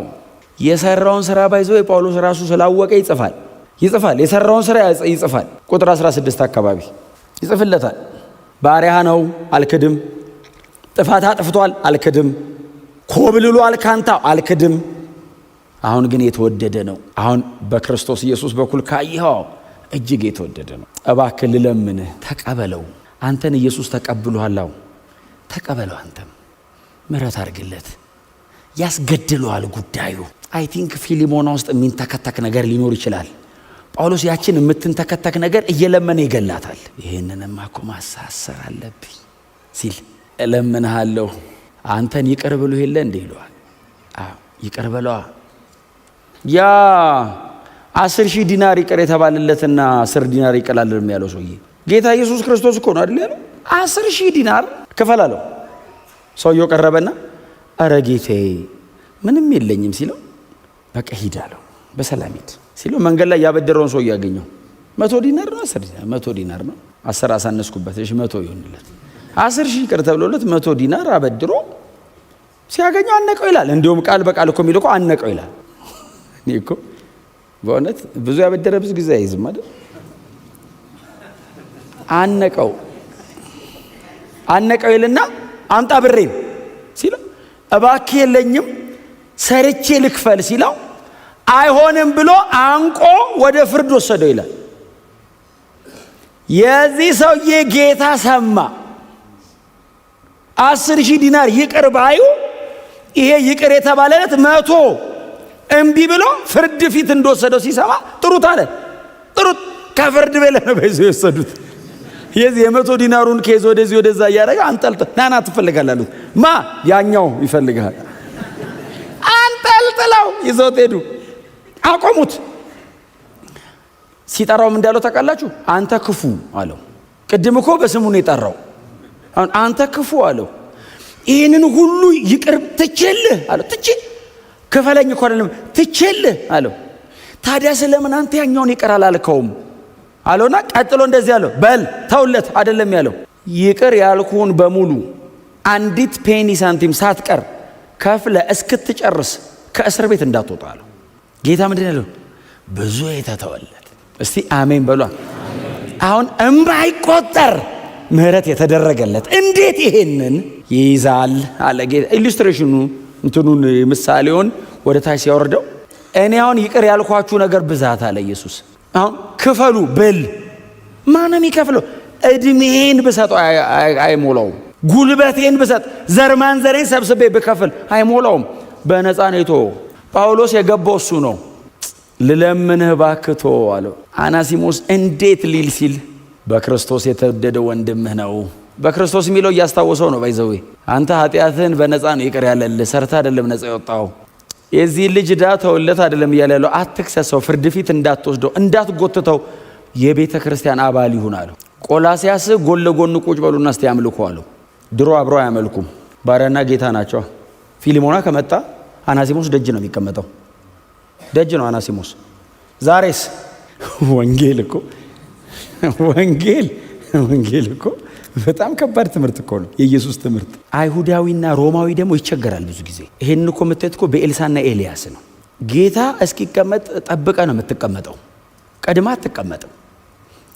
የሰራውን ስራ ባይዘው የጳውሎስ ራሱ ስላወቀ ይጽፋል። የሰራውን ስራ ይጽፋል። ቁጥር 16 አካባቢ ይጽፍለታል። ባሪያ ነው አልክድም፣ ጥፋት አጥፍቷል አልክድም፣ ኮብልሏል ካንተ አልክድም፣ አሁን ግን የተወደደ ነው። አሁን በክርስቶስ ኢየሱስ በኩል ካየኸው እጅግ የተወደደ ነው። እባክህ ልለምንህ ተቀበለው። አንተን ኢየሱስ ተቀብሏል። ተቀበለው። አንተም ምሕረት አድርግለት። ያስገድለዋል ጉዳዩ። አይ ቲንክ ፊሊሞና ውስጥ የሚንተከተክ ነገር ሊኖር ይችላል። ጳውሎስ ያችን የምትንተከተክ ነገር እየለመነ ይገላታል። ይህንንማ እኮ ማሳሰር አለብኝ ሲል እለምንሃለሁ አንተን ይቅር ብሎ የለ እንደ ይለዋል። ይቅር በለዋ። ያ 10,000 ዲናር ይቅር የተባለለትና 10 ዲናር ይቀላልም ያለው ሰውዬ ጌታ ኢየሱስ ክርስቶስ እኮ ነው አይደል ያለው? 10,000 ዲናር ክፈል አለው። ሰውየው ቀረበና አረ ጌታዬ ምንም የለኝም ሲለው በቃ ሂድ አለው። በሰላም ሂድ ሲለው መንገድ ላይ ያበደረውን ሰው ያገኘው 100 ዲናር ነው 10 ዲናር 100 ዲናር ነው 10 አሳነስኩበት እሺ 100 ይሆንለት 10,000 ይቅር ተብሎለት 100 ዲናር አበድሮ ሲያገኘው አነቀው ይላል። እንዲሁም ቃል በቃል እኮ የሚልኮ አነቀው ይላል። እኔ እኮ በእውነት ብዙ ያበደረ ብዙ ጊዜ አይዝም አይደል? አነቀው ይልና አምጣ ብሬን ሲለው እባክህ የለኝም ሰርቼ ልክፈል ሲለው አይሆንም ብሎ አንቆ ወደ ፍርድ ወሰደው ይላል። የዚህ ሰውዬ ጌታ ሰማ። 10,000 ዲናር ይቅር ባዩ ይሄ ይቅር የተባለለት 100 እምቢ ብሎ ፍርድ ፊት እንደወሰደው ሲሰማ ጥሩት አለ። ጥሩት ከፍርድ ቤት ነው በይዘው የወሰዱት። የዚህ የ100 ዲናሩን ኬዝ ወደዚህ ወደዛ እያደረገ አንጠልጥል ናና ትፈልጋለህ አሉት። ማ ያኛው ይፈልጋል። አንጠልጥለው ይዘውት ሄዱ። አቆሙት። ሲጠራውም እንዳለው ታውቃላችሁ? አንተ ክፉ አለው። ቅድም እኮ በስሙ ነው የጠራው። አንተ ክፉ አለው። ይህንን ሁሉ ይቅር ትችልህ አለው። ክፈለኝ እኮ አይደለም ትችልህ አለው። ታዲያ ስለምን አንተ ያኛውን ይቅር አላልከውም አለውና ቀጥሎ እንደዚህ አለው። በል ተውለት አይደለም ያለው ይቅር ያልኩህን በሙሉ አንዲት ፔኒ ሳንቲም ሳትቀር ከፍለ እስክትጨርስ ከእስር ቤት እንዳትወጣ አለው። ጌታ ምንድን ያለው? ብዙ የተተወለት። እስቲ አሜን በሏ። አሁን እማይቆጠር ምህረት የተደረገለት እንዴት ይሄንን ይይዛል አለ ጌታ። ኢሉስትሬሽኑ እንትኑን ምሳሌውን ወደ ታች ሲያወርደው እኔ አሁን ይቅር ያልኳችሁ ነገር ብዛት አለ ኢየሱስ። አሁን ክፈሉ ብል ማንም ይከፍለው? እድሜን ብሰጠው አይሞላውም። ጉልበቴን ብሰጥ ዘርማን ዘሬን ሰብስቤ ብከፍል አይሞላውም። በነፃ ነው የተወው። ጳውሎስ የገባው እሱ ነው። ልለምንህ ባክቶ አለው። አናሲሞስ እንዴት ሊል ሲል በክርስቶስ የተወደደ ወንድምህ ነው። በክርስቶስ የሚለው እያስታወሰው ነው። ባይዘዌ አንተ ኃጢአትህን በነፃ ነው ይቅር ያለልህ፣ ሰርታ አይደለም ነፃ የወጣው። የዚህ ልጅ ዕዳ ተውለት አይደለም እያለ ያለው። አትክሰሰው፣ ፍርድ ፊት እንዳትወስደው፣ እንዳትጎትተው፣ የቤተ ክርስቲያን አባል ይሁን አለው። ቆላሲያስ ጎን ለጎን ቁጭ በሉና እስቲ ያምልኩ አለው። ድሮ አብረው አያመልኩም፣ ባሪያና ጌታ ናቸው። ፊሊሞና ከመጣ አናሲሞስ ደጅ ነው የሚቀመጠው። ደጅ ነው አናሲሞስ። ዛሬስ ወንጌል እኮ በጣም ከባድ ትምህርት እኮ ነው የኢየሱስ ትምህርት። አይሁዳዊና ሮማዊ ደግሞ ይቸገራል ብዙ ጊዜ። ይሄን እኮ የምታዩት እኮ በኤልሳና ኤልያስ ነው። ጌታ እስኪቀመጥ ጠብቀ ነው የምትቀመጠው፣ ቀድማ አትቀመጥም።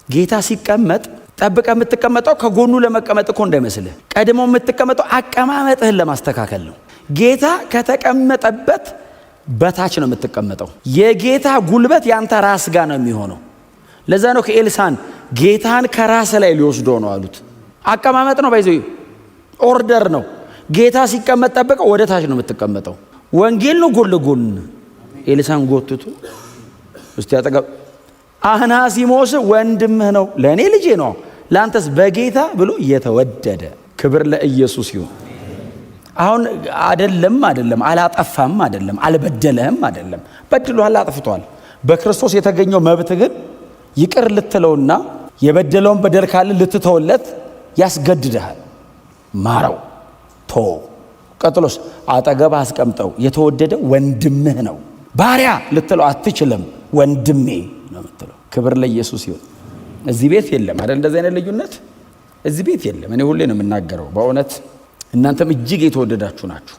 ጌታ ሲቀመጥ ጠብቀ የምትቀመጠው ከጎኑ ለመቀመጥ እኮ እንዳይመስልህ። ቀድሞ የምትቀመጠው አቀማመጥህን ለማስተካከል ነው። ጌታ ከተቀመጠበት በታች ነው የምትቀመጠው። የጌታ ጉልበት ያንተ ራስ ጋር ነው የሚሆነው። ለዛ ነው ከኤልሳን ጌታን ከራስ ላይ ሊወስዶ ነው አሉት። አቀማመጥ ነው ባይዘው ኦርደር ነው። ጌታ ሲቀመጥ ጠብቀው ወደ ታች ነው የምትቀመጠው። ወንጌል ነው ጎን ለጎን። ኤልሳን ጎትቶ እስቲ አጠገብ አናሲሞስ ወንድምህ ነው፣ ለእኔ ልጄ ነው፣ ለአንተስ በጌታ ብሎ የተወደደ። ክብር ለኢየሱስ ይሁን። አሁን አይደለም አላጠፋም፣ አይደለም አልበደለህም፣ አይደለም በድሏል፣ አጥፍቷል። በክርስቶስ የተገኘው መብት ግን ይቅር ልትለውና የበደለውን በደል ካለ ልትተውለት ያስገድድሃል። ማረው፣ ቶ ቀጥሎስ አጠገብ አስቀምጠው። የተወደደ ወንድምህ ነው። ባሪያ ልትለው አትችልም፣ ወንድሜ ነው የምትለው። ክብር ለኢየሱስ ይሁን። እዚህ ቤት የለም አይደል እንደዚህ አይነት ልዩነት እዚህ ቤት የለም። እኔ ሁሌ ነው የምናገረው በእውነት እናንተም እጅግ የተወደዳችሁ ናችሁ፣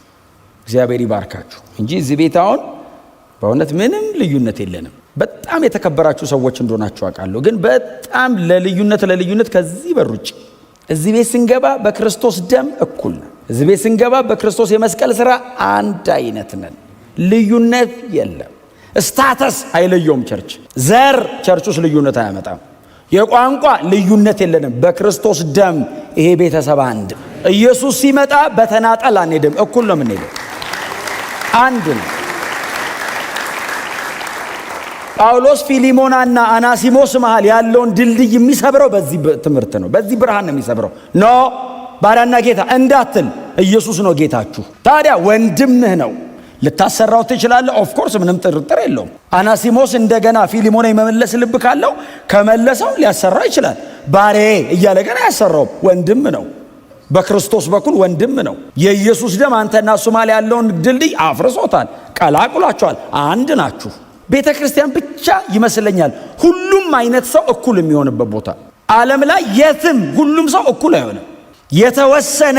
እግዚአብሔር ይባርካችሁ እንጂ እዚህ ቤት አሁን በእውነት ምንም ልዩነት የለንም። በጣም የተከበራችሁ ሰዎች እንደሆናችሁ አውቃለሁ። ግን በጣም ለልዩነት ከዚህ በሩጭ እዚህ ቤት ስንገባ በክርስቶስ ደም እኩል ነን። እዚህ ቤት ስንገባ በክርስቶስ የመስቀል ሥራ አንድ አይነት ነን። ልዩነት የለም። ስታተስ አይለየውም። ዘር ቸርች ውስጥ ልዩነት አያመጣም። የቋንቋ ልዩነት የለንም። በክርስቶስ ደም ይሄ ቤተሰብ አንድ። ኢየሱስ ሲመጣ በተናጠል አንሄድም፣ እኩል ነው የምንሄደው። አንድ ነው። ጳውሎስ ፊሊሞናና አናሲሞስ መሃል ያለውን ድልድይ የሚሰብረው በዚህ ትምህርት ነው። በዚህ ብርሃን ነው የሚሰብረው። ኖ ባሪያና ጌታ እንዳትል፣ ኢየሱስ ነው ጌታችሁ። ታዲያ ወንድምህ ነው። ልታሰራው ትችላለህ። ኦፍ ኮርስ ምንም ጥርጥር የለውም። አናሲሞስ እንደገና ፊሊሞና የመመለስ ልብ ካለው ከመለሰው ሊያሰራው ይችላል። ባሬ እያለ ገና ያሰራውም ወንድም ነው። በክርስቶስ በኩል ወንድም ነው። የኢየሱስ ደም አንተና እሱ መሃል ያለውን ድልድይ አፍርሶታል፣ ቀላቅሏቸዋል። አንድ ናችሁ። ቤተ ክርስቲያን ብቻ ይመስለኛል ሁሉም አይነት ሰው እኩል የሚሆንበት ቦታ። ዓለም ላይ የትም ሁሉም ሰው እኩል አይሆንም። የተወሰነ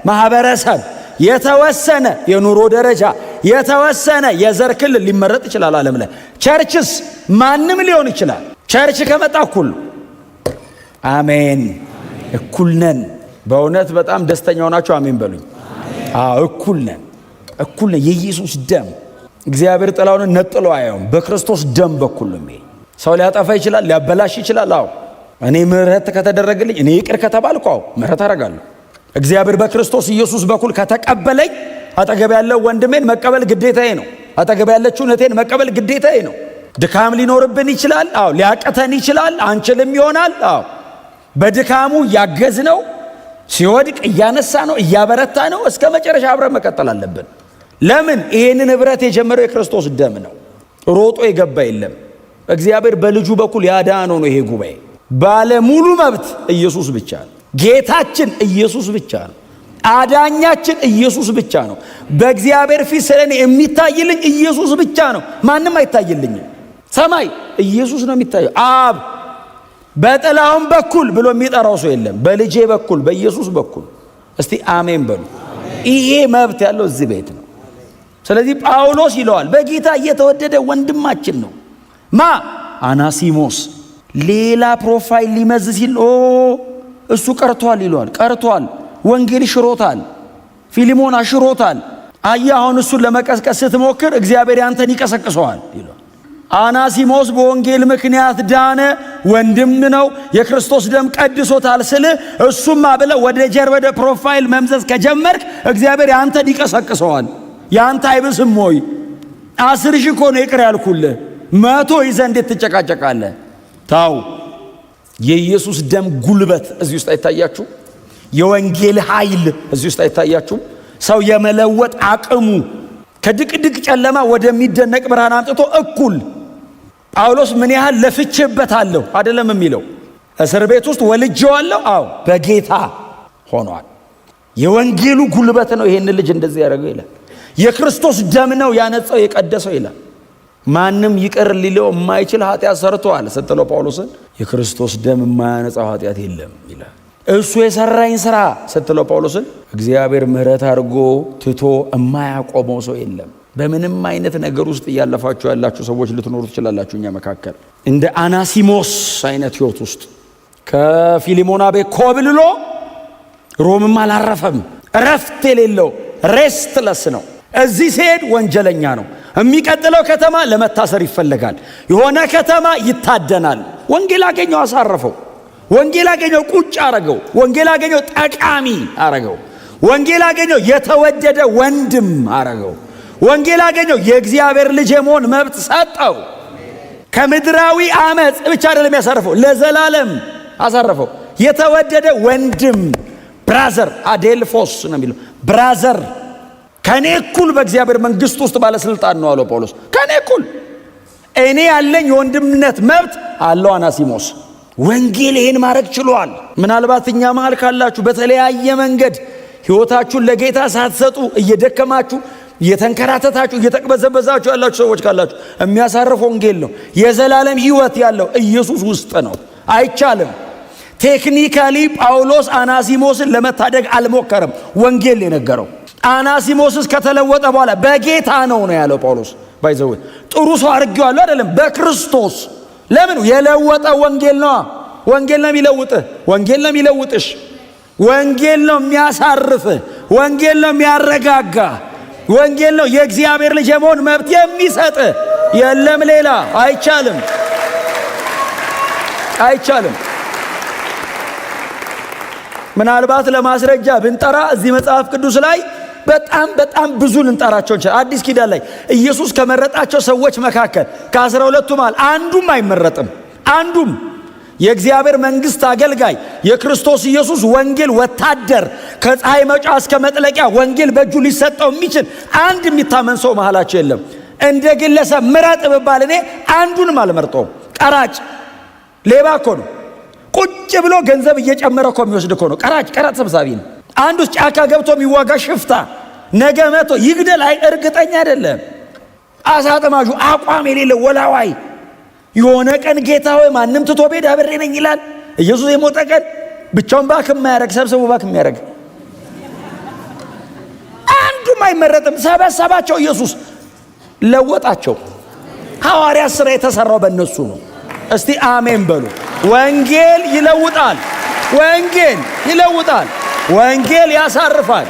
ማህበረሰብ፣ የተወሰነ የኑሮ ደረጃ፣ የተወሰነ የዘር ክልል ሊመረጥ ይችላል ዓለም ላይ። ቸርችስ ማንም ሊሆን ይችላል። ቸርች ከመጣ እኩል። አሜን። እኩል ነን። በእውነት በጣም ደስተኛ ሆናችሁ አሜን በሉኝ። እኩል ነን፣ እኩል ነን። የኢየሱስ ደም እግዚአብሔር ጥላውን ነጥሎ አያውም። በክርስቶስ ደም በኩል ነው። ሰው ሊያጠፋ ይችላል፣ ሊያበላሽ ይችላል። እኔ ምህረት ከተደረገልኝ፣ እኔ ይቅር ከተባልኩ ምህረት አደርጋለሁ። እግዚአብሔር በክርስቶስ ኢየሱስ በኩል ከተቀበለኝ አጠገብ ያለው ወንድሜን መቀበል ግዴታዬ ነው። አጠገብ ያለችው እህቴን መቀበል ግዴታዬ ነው። ድካም ሊኖርብን ይችላል። ሊያቀተን ይችላል። አንችልም ይሆናል። በድካሙ ያገዝነው፣ ሲወድቅ እያነሳ ነው፣ እያበረታ ነው። እስከ መጨረሻ አብረን መቀጠል አለብን። ለምን? ይሄንን ህብረት የጀመረው የክርስቶስ ደም ነው። ሮጦ የገባ የለም። እግዚአብሔር በልጁ በኩል ያዳነው ነው። ይሄ ጉባኤ ባለ ሙሉ መብት ኢየሱስ ብቻ ነው። ጌታችን ኢየሱስ ብቻ ነው። አዳኛችን ኢየሱስ ብቻ ነው። በእግዚአብሔር ፊት ስለኔ የሚታይልኝ ኢየሱስ ብቻ ነው። ማንም አይታይልኝም። ሰማይ ኢየሱስ ነው የሚታየው። አብ በጥላውን በኩል ብሎ የሚጠራው ሰው የለም። በልጄ በኩል በኢየሱስ በኩል እስቲ አሜን በሉ። ይሄ መብት ያለው እዚህ ቤት ነው። ስለዚህ ጳውሎስ ይለዋል በጌታ እየተወደደ ወንድማችን ነው። አናሲሞስ ሌላ ፕሮፋይል ሊመዝ ሲል እሱ ቀርቷል ይለዋል። ቀርቷል። ወንጌል ሽሮታል። ፊሊሞና ሽሮታል። አሁን እሱን ለመቀስቀስ ስትሞክር እግዚአብሔር ያንተን ይቀሰቅሰዋል ይለዋል። አናሲሞስ በወንጌል ምክንያት ዳነ፣ ወንድም ነው፣ የክርስቶስ ደም ቀድሶታል ስልህ እሱማ ብለህ ወደ ጀርበደ ፕሮፋይል መምዘዝ ከጀመርክ እግዚአብሔር ያንተን ይቀሰቅሰዋል። ያንተ አይብስም ወይ? 10 ሺህ እኮ ነው ይቅር ያልኩልህ፣ 100 ይዘህ እንዴት ትጨቃጨቃለህ? ታው የኢየሱስ ደም ጉልበት እዚህ ውስጥ አይታያችሁ? የወንጌል ኃይል እዚህ ውስጥ አይታያችሁ? ሰው የመለወጥ አቅሙ ከድቅድቅ ጨለማ ወደሚደነቅ ብርሃን አምጥቶ እኩል። ጳውሎስ ምን ያህል ለፍቼበታለሁ አይደለም የሚለው፣ እስር ቤት ውስጥ ወልጄዋለሁ፣ በጌታ ሆኗል። የወንጌሉ ጉልበት ነው ይሄን ልጅ እንደዚህ ያደረገው ይላል። የክርስቶስ ደም ነው ያነጻው የቀደሰው ይላል። ማንም ይቅር ሊለው የማይችል ኃጢአት ሰርቷል ስትለው ጳውሎስን የክርስቶስ ደም የማያነጻው ኃጢአት የለም ይላል። እሱ የሰራኝ ስራ ስትለው ጳውሎስን እግዚአብሔር ምህረት አድርጎ ትቶ የማያቆመው ሰው የለም። በምንም አይነት ነገር ውስጥ እያለፋችሁ ያላችሁ ሰዎች ልትኖሩ ትችላላችሁ። እኛ መካከል እንደ አናሲሞስ አይነት ህይወት ውስጥ ከፊሊሞና ቤት ኮብልሎ ሮምም አላረፈም። እረፍት የሌለው ሬስትለስ ነው። እዚህ ሲሄድ ወንጀለኛ ነው። የሚቀጥለው ከተማ ለመታሰር ይፈለጋል። የሆነ ከተማ ይታደናል። ወንጌል አገኘው፣ አሳረፈው። ወንጌል አገኘው፣ ቁጭ አረገው። ወንጌል አገኘው፣ ጠቃሚ አረገው። ወንጌል አገኘው፣ የተወደደ ወንድም አረገው። ወንጌል አገኘው፣ የእግዚአብሔር ልጅ የመሆን መብት ሰጠው። ከምድራዊ አመፅ ብቻ አይደለም ያሳረፈው፣ ለዘላለም አሳረፈው። የተወደደ ወንድም ብራዘር፣ አዴልፎስ ነው የሚለው ብራዘር። ከኔ እኩል በእግዚአብሔር መንግስት ውስጥ ባለስልጣን ነው አለው ጳውሎስ። ከኔ እኩል እኔ ያለኝ የወንድምነት መብት አለው አናሲሞስ። ወንጌል ይሄን ማድረግ ችሏል። ምናልባት እኛ መሃል ካላችሁ በተለያየ መንገድ ሕይወታችሁን ለጌታ ሳትሰጡ እየደከማችሁ እየተንከራተታችሁ እየተቅበዘበዛችሁ ያላችሁ ሰዎች ካላችሁ የሚያሳርፍ ወንጌል ነው። የዘላለም ሕይወት ያለው ኢየሱስ ውስጥ ነው። አይቻልም። ቴክኒካሊ ጳውሎስ አናሲሞስን ለመታደግ አልሞከረም። ወንጌል የነገረው አናሲሞስስ ከተለወጠ በኋላ በጌታ ነው ያለው ጳውሎስ። ባይዘው ጥሩ ሰው አድርጌዋለሁ አይደለም፣ በክርስቶስ። ለምን? የለወጠ ወንጌል ነው። ወንጌል ነው የሚለውጥህ፣ ወንጌል ነው የሚለውጥሽ፣ ወንጌል ነው የሚያሳርፍ፣ ወንጌል ነው የሚያረጋጋ፣ ወንጌል ነው የእግዚአብሔር ልጅ የመሆን መብት የሚሰጥ። የለም ሌላ። አይቻልም፣ አይቻልም። ምናልባት ለማስረጃ ብንጠራ እዚህ መጽሐፍ ቅዱስ ላይ በጣም ብዙ ልንጠራቸው እንችላለን። አዲስ ኪዳን ላይ ኢየሱስ ከመረጣቸው ሰዎች መካከል ከ12ቱ መሃል አንዱም አይመረጥም። አንዱም የእግዚአብሔር መንግሥት አገልጋይ የክርስቶስ ኢየሱስ ወንጌል ወታደር ከፀሐይ መውጫ እስከ መጥለቂያ ወንጌል በእጁ ሊሰጠው የሚችል አንድ የሚታመን ሰው መሃላቸው የለም። እንደ ግለሰብ ምረጥ ብባል እኔ አንዱንም አልመርጠውም። ቀራጭ ሌባ እኮ ነው። ቁጭ ብሎ ገንዘብ እየጨመረ እኮ የሚወስድ እኮ ነው። ቀራጭ ሰብሳቢ ነው። አንዱ ጫካ ገብቶ የሚዋጋ ሽፍታ ነገ መቶ ይግደል እርግጠኛ አይደለም። አሳ አጥማጁ አቋም የሌለ ወላዋይ የሆነ ቀን ጌታ ሆይ ማንም ትቶ ቤት አብሬ ነኝ ይላል። ኢየሱስ የሞተ ቀን ብቻውን ባክ የማያደርግ ሰብስቦ ባክ የሚያደርግ አንዱም አይመረጥም። ሰበሰባቸው። ኢየሱስ ለወጣቸው። ሐዋርያት ሥራ የተሰራው በእነሱ ነው። እስቲ አሜን በሉ። ወንጌል ይለውጣል። ወንጌል ይለውጣል። ወንጌል ያሳርፋል።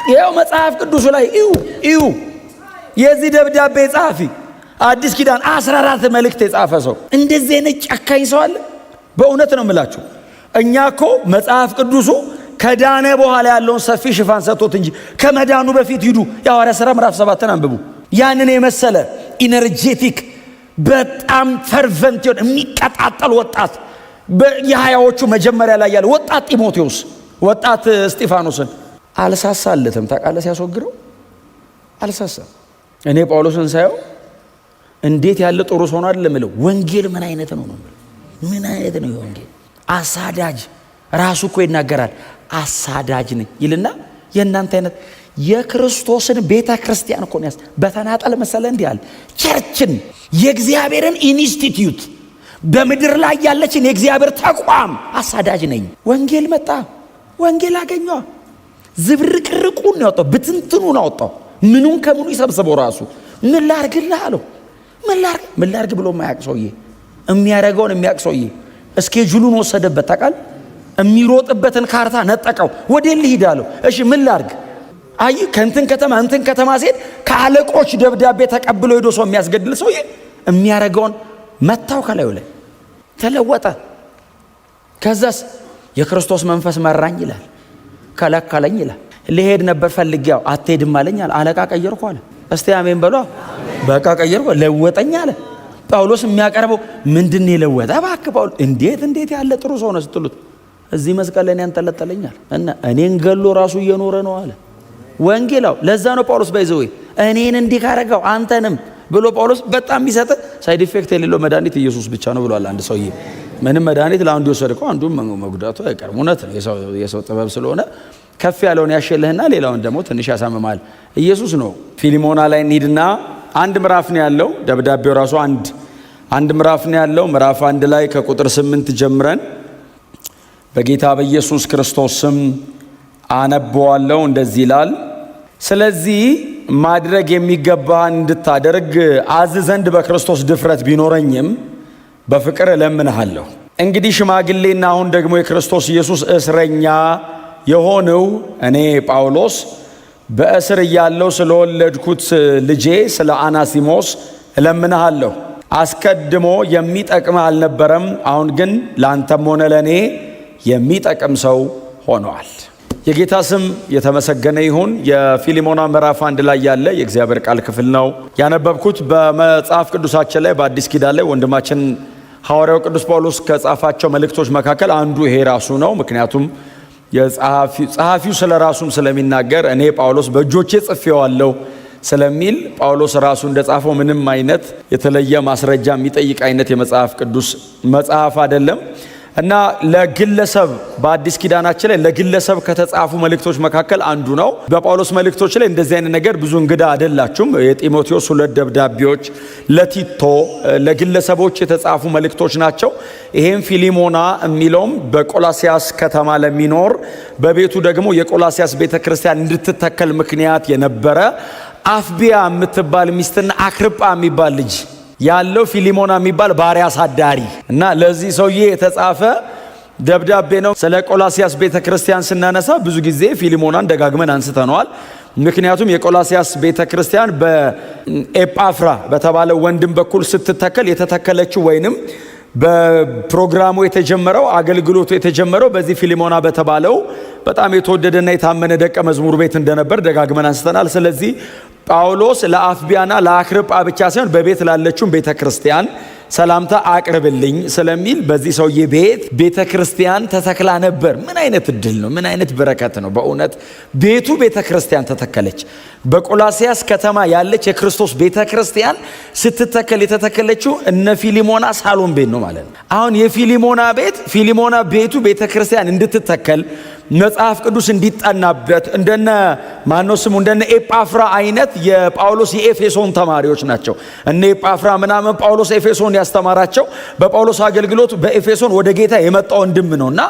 ይኸው መጽሐፍ ቅዱስ ላይ እዩ። የዚህ ደብዳቤ ጸሐፊ አዲስ ኪዳን 14 መልእክት የጻፈ ሰው እንደዚህ አይነት ጨካኝ ሰው አለ? በእውነት ነው የምላችሁ። እኛ እኮ መጽሐፍ ቅዱሱ ከዳነ በኋላ ያለውን ሰፊ ሽፋን ሰጥቶት እንጂ ከመዳኑ በፊት ሂዱ የሐዋርያት ሥራ ምዕራፍ 7 አንብቡ። ያንን የመሰለ ኢነርጄቲክ በጣም ፈርቨንት የሆነ የሚቀጣጠል ወጣት የሃያዎቹ መጀመሪያ ላይ ያለ ወጣት ጢሞቴዎስ ወጣት እስጢፋኖስን አልሳሳለትም። ታውቃለህ? ሲያስወግረው አልሳሳም። እኔ ጳውሎስን ሳየው እንዴት ያለ ጥሩ ሰው ነው አይደለም እለው። ወንጌል ምን አይነት ነው ነው? ምን አይነት ነው ወንጌል? አሳዳጅ ራሱ እኮ ይናገራል። አሳዳጅ ነኝ ይልና የእናንተ አይነት የክርስቶስን ቤተ ክርስቲያን እኮ ነው በተናጠል መሰለ እንዲህ አለ። ቸርችን የእግዚአብሔርን ኢንስቲትዩት በምድር ላይ ያለችን የእግዚአብሔር ተቋም አሳዳጅ ነኝ። ወንጌል መጣ። ወንጌል አገኘው። ዝብርቅርቁን ያወጣው፣ ብትንትኑን አወጣው። ምኑን ከምኑ ይሰብስበው ራሱ። ምን ላርግልህ አለው። ምን ላርግ ብሎ የማያውቅ ሰውዬ፣ የሚያረገውን የሚያውቅ ሰውዬ እስኬጁሉን ወሰደበት። ታውቃለህ? የሚሮጥበትን ካርታ ነጠቀው። ወደ ልሂድ አለው። እሺ ምን ላርግ? አይ ከእንትን ከተማ ሲሄድ ከአለቆች ደብዳቤ ተቀብሎ ሄዶ ሰው የሚያስገድል ሰውዬ የሚያረገውን መታው። ከላዩ ላይ ተለወጠ። ከዛስ የክርስቶስ መንፈስ መራኝ ይላል። ከለከለኝ ይላል። ልሄድ ነበር ፈልጌው አትሄድም አለኝ አለ። አለቃ ቀየርኩ አለ። እስቲ አሜን በሏ። በቃ ቀየርኩ፣ ለወጠኝ አለ። ጳውሎስ የሚያቀርበው ምንድን የለወጠ? እባክህ ጳውሎስ እንዴት ያለ ጥሩ ሰው ነው ስትሉት እዚህ መስቀል ላይ ያንጠለጠለኛል እና እኔን ገሎ ራሱ እየኖረ ነው አለ። ወንጌላው ለዛ ነው ጳውሎስ ባይዘው እኔን እንዲህ ካረጋው አንተንም ብሎ ጳውሎስ በጣም የሚሰጥ ሳይድ ኢፌክት የሌለው መድኃኒት ኢየሱስ ብቻ ነው ብሏል። አንድ ሰውዬ ምንም መድኃኒት ለአንዱ የወሰድከው አንዱም መጉዳቱ አይቀርም። እውነት ነው፣ የሰው ጥበብ ስለሆነ ከፍ ያለውን ያሸልህና ሌላውን ደግሞ ትንሽ ያሳምማል። ኢየሱስ ነው። ፊሊሞና ላይ እንሂድና አንድ ምዕራፍ ነው ያለው ደብዳቤው ራሱ አንድ ምዕራፍ ነው ያለው። ምዕራፍ 1 ላይ ከቁጥር 8 ጀምረን በጌታ በኢየሱስ ክርስቶስ ስም አነበዋለሁ። እንደዚህ ይላል። ስለዚህ ማድረግ የሚገባህን እንድታደርግ አዝ ዘንድ በክርስቶስ ድፍረት ቢኖረኝም በፍቅር እለምንሃለሁ። እንግዲህ ሽማግሌና አሁን ደግሞ የክርስቶስ ኢየሱስ እስረኛ የሆነው እኔ ጳውሎስ በእስር እያለሁ ስለወለድኩት ልጄ ስለ አናሲሞስ እለምንሃለሁ። አስቀድሞ የሚጠቅም አልነበረም፣ አሁን ግን ለአንተም ሆነ ለእኔ የሚጠቅም ሰው ሆነዋል። የጌታ ስም የተመሰገነ ይሁን። የፊሊሞና ምዕራፍ 1 ላይ ያለ የእግዚአብሔር ቃል ክፍል ነው ያነበብኩት። በመጽሐፍ ቅዱሳችን ላይ በአዲስ ኪዳን ላይ ወንድማችን ሐዋርያው ቅዱስ ጳውሎስ ከጻፋቸው መልእክቶች መካከል አንዱ ይሄ ራሱ ነው። ምክንያቱም ጸሐፊው ስለ ራሱም ስለሚናገር እኔ ጳውሎስ በእጆቼ ጽፌዋለሁ ስለሚል ጳውሎስ ራሱ እንደጻፈው ምንም አይነት የተለየ ማስረጃ የሚጠይቅ አይነት የመጽሐፍ ቅዱስ መጽሐፍ አይደለም እና ለግለሰብ በአዲስ ኪዳናችን ላይ ለግለሰብ ከተጻፉ መልእክቶች መካከል አንዱ ነው። በጳውሎስ መልእክቶች ላይ እንደዚህ አይነት ነገር ብዙ እንግዳ አይደላችሁም። የጢሞቴዎስ 2 ደብዳቤዎች፣ ለቲቶ ለግለሰቦች የተጻፉ መልእክቶች ናቸው። ይሄም ፊሊሞና የሚለውም በቆላሲያስ ከተማ ለሚኖር በቤቱ ደግሞ የቆላሲያስ ቤተክርስቲያን እንድትተከል ምክንያት የነበረ አፍቢያ የምትባል ሚስትና አክርጳ የሚባል ልጅ ያለው ፊሊሞና የሚባል ባሪያ አሳዳሪ እና ለዚህ ሰውዬ የተጻፈ ደብዳቤ ነው። ስለ ቆላሲያስ ቤተክርስቲያን ስናነሳ ብዙ ጊዜ ፊሊሞናን ደጋግመን አንስተነዋል። ምክንያቱም የቆላሲያስ ቤተክርስቲያን በኤጳፍራ በተባለው ወንድም በኩል ስትተከል የተተከለችው ወይንም በፕሮግራሙ የተጀመረው አገልግሎቱ የተጀመረው በዚህ ፊሊሞና በተባለው በጣም የተወደደና የታመነ ደቀ መዝሙር ቤት እንደነበር ደጋግመን አንስተናል። ስለዚህ ጳውሎስ ለአፍቢያና ለአክርጳ ብቻ ሳይሆን በቤት ላለችው ቤተክርስቲያን ሰላምታ አቅርብልኝ ስለሚል በዚህ ሰውዬ ቤት ቤተክርስቲያን ተተክላ ነበር። ምን አይነት እድል ነው! ምን አይነት በረከት ነው! በእውነት ቤቱ ቤተክርስቲያን ተተከለች። በቆላሲያስ ከተማ ያለች የክርስቶስ ቤተክርስቲያን ስትተከል የተተከለችው እነ ፊሊሞና ሳሎን ቤት ነው ማለት ነው። አሁን የፊሊሞና ቤት ፊሊሞና ቤቱ ቤተክርስቲያን እንድትተከል መጽሐፍ ቅዱስ እንዲጠናበት እንደነ ማኖስሙ እንደነ ኤጳፍራ አይነት የጳውሎስ የኤፌሶን ተማሪዎች ናቸው። እነ ኤጳፍራ ምናምን ጳውሎስ ኤፌሶን ያስተማራቸው በጳውሎስ አገልግሎት በኤፌሶን ወደ ጌታ የመጣ ወንድም ነውና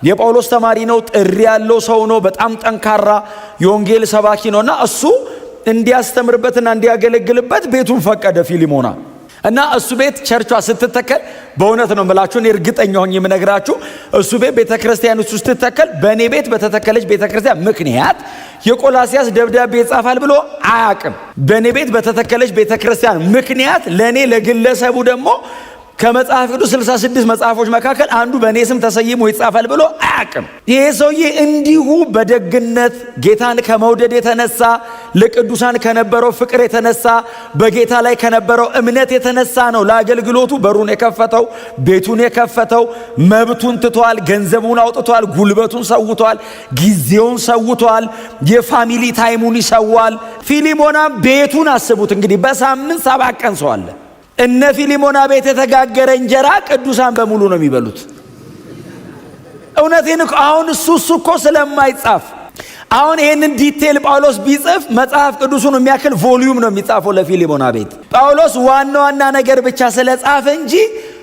የጳውሎስ ተማሪ ነው። ጥሪ ያለው ሰው ነው። በጣም ጠንካራ የወንጌል ሰባኪ ነውና እሱ እንዲያስተምርበትና እንዲያገለግልበት ቤቱን ፈቀደ ፊሊሞና እና እሱ ቤት ቸርቿ ስትተከል በእውነት ነው የምላችሁ፣ እኔ እርግጠኛ ሆኜ የምነግራችሁ እሱ ቤት ቤተክርስቲያን ውስጥ ስትተከል በእኔ ቤት በተተከለች ቤተክርስቲያን ምክንያት የቆላሲያስ ደብዳቤ ይጻፋል ብሎ አያውቅም። በእኔ ቤት በተተከለች ቤተክርስቲያን ምክንያት ለእኔ ለግለሰቡ ደግሞ ከመጽሐፍ ቅዱስ 66 መጽሐፎች መካከል አንዱ በእኔ ስም ተሰይሞ ይጻፋል ብሎ አያውቅም። ይሄ ሰውዬ እንዲሁ በደግነት ጌታን ከመውደድ የተነሳ ለቅዱሳን ከነበረው ፍቅር የተነሳ በጌታ ላይ ከነበረው እምነት የተነሳ ነው ለአገልግሎቱ በሩን የከፈተው፣ ቤቱን የከፈተው። መብቱን ትቷል፣ ገንዘቡን አውጥቷል፣ ጉልበቱን ሰውቷል፣ ጊዜውን ሰውቷል፣ የፋሚሊ ታይሙን ይሰዋል። ፊሊሞና ቤቱን አስቡት እንግዲህ በሳምንት 7 ቀን ሰው አለ። እነ ፊሊሞና ቤት የተጋገረ እንጀራ ቅዱሳን በሙሉ ነው የሚበሉት። እውነቴን እኮ አሁን እሱ እኮ ስለማይጻፍ አሁን ይሄንን ዲቴል ጳውሎስ ቢጽፍ መጽሐፍ ቅዱሱን የሚያክል ቮሊዩም ነው የሚጻፈው ለፊሊሞና ቤት። ጳውሎስ ዋና ነገር ብቻ ስለጻፈ እንጂ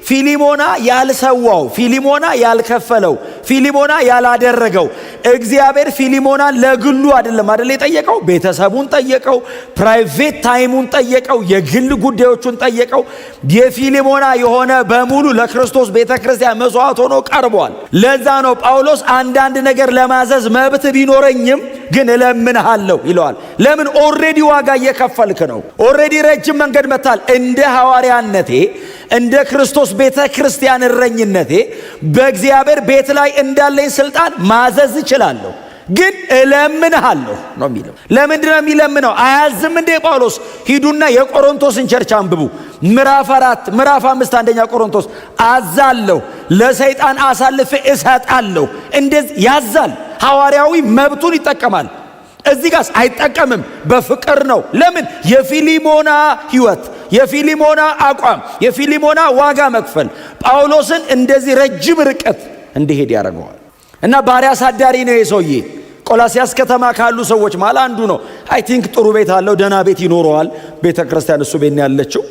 ፊሊሞና ያልሰዋው፣ ፊሊሞና ያልከፈለው፣ ፊሊሞና ያላደረገው እግዚአብሔር ፊሊሞናን ለግሉ አይደለም የጠየቀው፣ ቤተሰቡን ጠየቀው፣ ፕራይቬት ታይሙን ጠየቀው፣ የግል ጉዳዮቹን ጠየቀው። የፊሊሞና የሆነ በሙሉ ለክርስቶስ ቤተክርስቲያን መስዋዕት ሆኖ ቀርቧል። ለዛ ነው ጳውሎስ አንዳንድ ነገር ለማዘዝ መብት ቢኖረኝም ግን እለምንሃለሁ ይለዋል። ለምን? ኦሬዲ ዋጋ እየከፈልክ ነው። ኦሬዲ ረጅም መንገድ መታል። እንደ ሐዋርያነቴ እንደ ክርስቶስ ቤተክርስቲያን እረኝነቴ በእግዚአብሔር ቤት ላይ እንዳለኝ ስልጣን ማዘዝ እችላለሁ፣ ግን እለምንሃለሁ ነው የሚለው። ለምንድን ነው የሚለምነው? አያዝም እንዴ ጳውሎስ? ሂዱና የቆሮንቶስን ቸርች አንብቡ። ምዕራፍ 4 ምዕራፍ 5 አንደኛ ቆሮንቶስ አዛለሁ፣ ለሰይጣን አሳልፌ እሰጣለሁ። እንደዚህ ያዛል። ሐዋርያዊ መብቱን ይጠቀማል። እዚህ ጋር አይጠቀምም። በፍቅር ነው። ለምን? የፊሊሞና ህይወት፣ የፊሊሞና አቋም፣ የፊሊሞና ዋጋ መክፈል ጳውሎስን እንደዚህ ረጅም ርቀት እንዲሄድ ያደርገዋል። እና ባሪያ አሳዳሪ ነው የሰውዬ። ቆላሲያስ ከተማ ካሉ ሰዎች ማለት አንዱ ነው። አይ ቲንክ ጥሩ ቤት አለው፣ ደህና ቤት ይኖረዋል። ቤተ ክርስቲያን እሱ ቤት ያለችው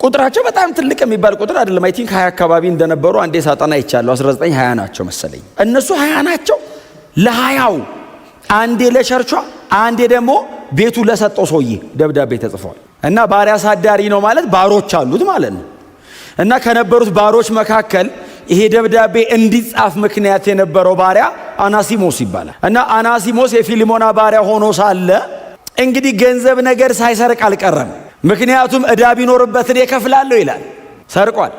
ቁጥራቸው በጣም ትልቅ የሚባል ቁጥር አይደለም። አይ ቲንክ 20 አካባቢ እንደነበሩ አንዴ ሳጠና ይቻለው 19 20 ናቸው መሰለኝ። እነሱ 20 ናቸው። ለ20ው አንዴ ለቸርቿ አንዴ ደግሞ ቤቱ ለሰጠው ሰውዬ ደብዳቤ ተጽፏል። እና ባሪያ አሳዳሪ ነው ማለት ባሮች አሉት ማለት ነው። እና ከነበሩት ባሮች መካከል ይሄ ደብዳቤ እንዲጻፍ ምክንያት የነበረው ባሪያ አናሲሞስ ይባላል። እና አናሲሞስ የፊሊሞና ባሪያ ሆኖ ሳለ እንግዲህ ገንዘብ ነገር ሳይሰርቅ አልቀረም። ምክንያቱም ዕዳ ቢኖርበት እኔ እከፍላለሁ ይላል። ሰርቋል።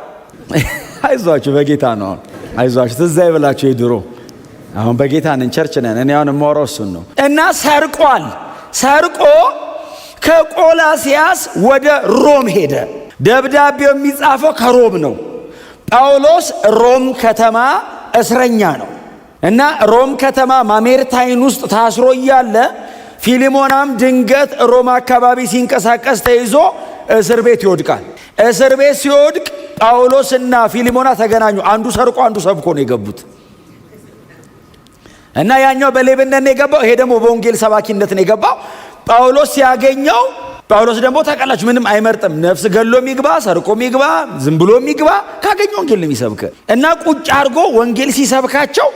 አይዟችሁ በጌታ ነው። አይዟችሁ ትዝ አይበላችሁ የድሮ አሁን በጌታ ነን፣ ቸርች ነን። እኔ አሁን የማወራው እሱን ነው። እና ሰርቋል። ሰርቆ ከቆላሲያስ ወደ ሮም ሄደ። ደብዳቤው የሚጻፈው ከሮም ነው። ጳውሎስ ሮም ከተማ እስረኛ ነው እና ሮም ከተማ ማሜርታይን ውስጥ ታስሮ እያለ ፊሊሞናም ድንገት ሮማ አካባቢ ሲንቀሳቀስ ተይዞ እስር ቤት ይወድቃል። እስር ቤት ሲወድቅ ጳውሎስና ፊሊሞና ተገናኙ። አንዱ ሰርቆ አንዱ ሰብኮ ነው የገቡት እና ያኛው በሌብነት ነው የገባው፣ ይሄ ደግሞ በወንጌል ሰባኪነት ነው የገባው። ጳውሎስ ሲያገኘው ጳውሎስ ደግሞ ታውቃላችሁ ምንም አይመርጥም። ነፍስ ገሎም ይግባ ሰርቆም ይግባ ዝም ብሎም ይግባ ካገኘው ወንጌል ነው የሚሰብክ እና ቁጭ አድርጎ ወንጌል ሲሰብካቸው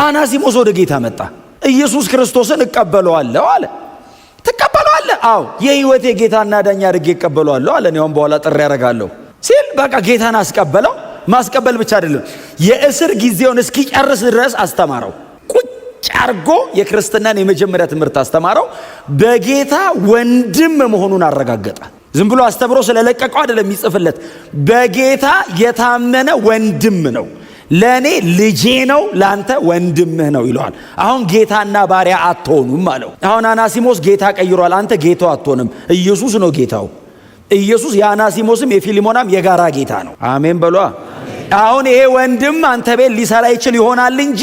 አናሲሞስ ወደ ጌታ መጣ። ኢየሱስ ክርስቶስን እቀበለዋለሁ አለ። ትቀበለዋለህ? አዎ የህይወቴ ጌታና ዳኛ አድርጌ እቀበለዋለሁ አለ። እኔም በኋላ ጥሪ ያደርጋለሁ ሲል በቃ ጌታን አስቀበለው። ማስቀበል ብቻ አይደለም የእስር ጊዜውን እስኪጨርስ ድረስ አስተማረው። ቁጭ አድርጎ የክርስትናን የመጀመሪያ ትምህርት አስተማረው። በጌታ ወንድም መሆኑን አረጋገጠ። ዝም ብሎ አስተምሮ ስለለቀቀው አይደለም የሚጽፍለት፣ በጌታ የታመነ ወንድም ነው። ለኔ ልጄ ነው ላንተ ወንድምህ ነው ይለዋል። አሁን ጌታና ባሪያ አትሆኑም አለው። አሁን አናሲሞስ ጌታ ቀይሯል። አንተ ጌታው አትሆንም። ኢየሱስ ነው ጌታው። ኢየሱስ የአናሲሞስም የፊሊሞናም የጋራ ጌታ ነው። አሜን በሏ። አሁን ይሄ ወንድም አንተ ቤት ሊሰራ ይችል ይሆናል እንጂ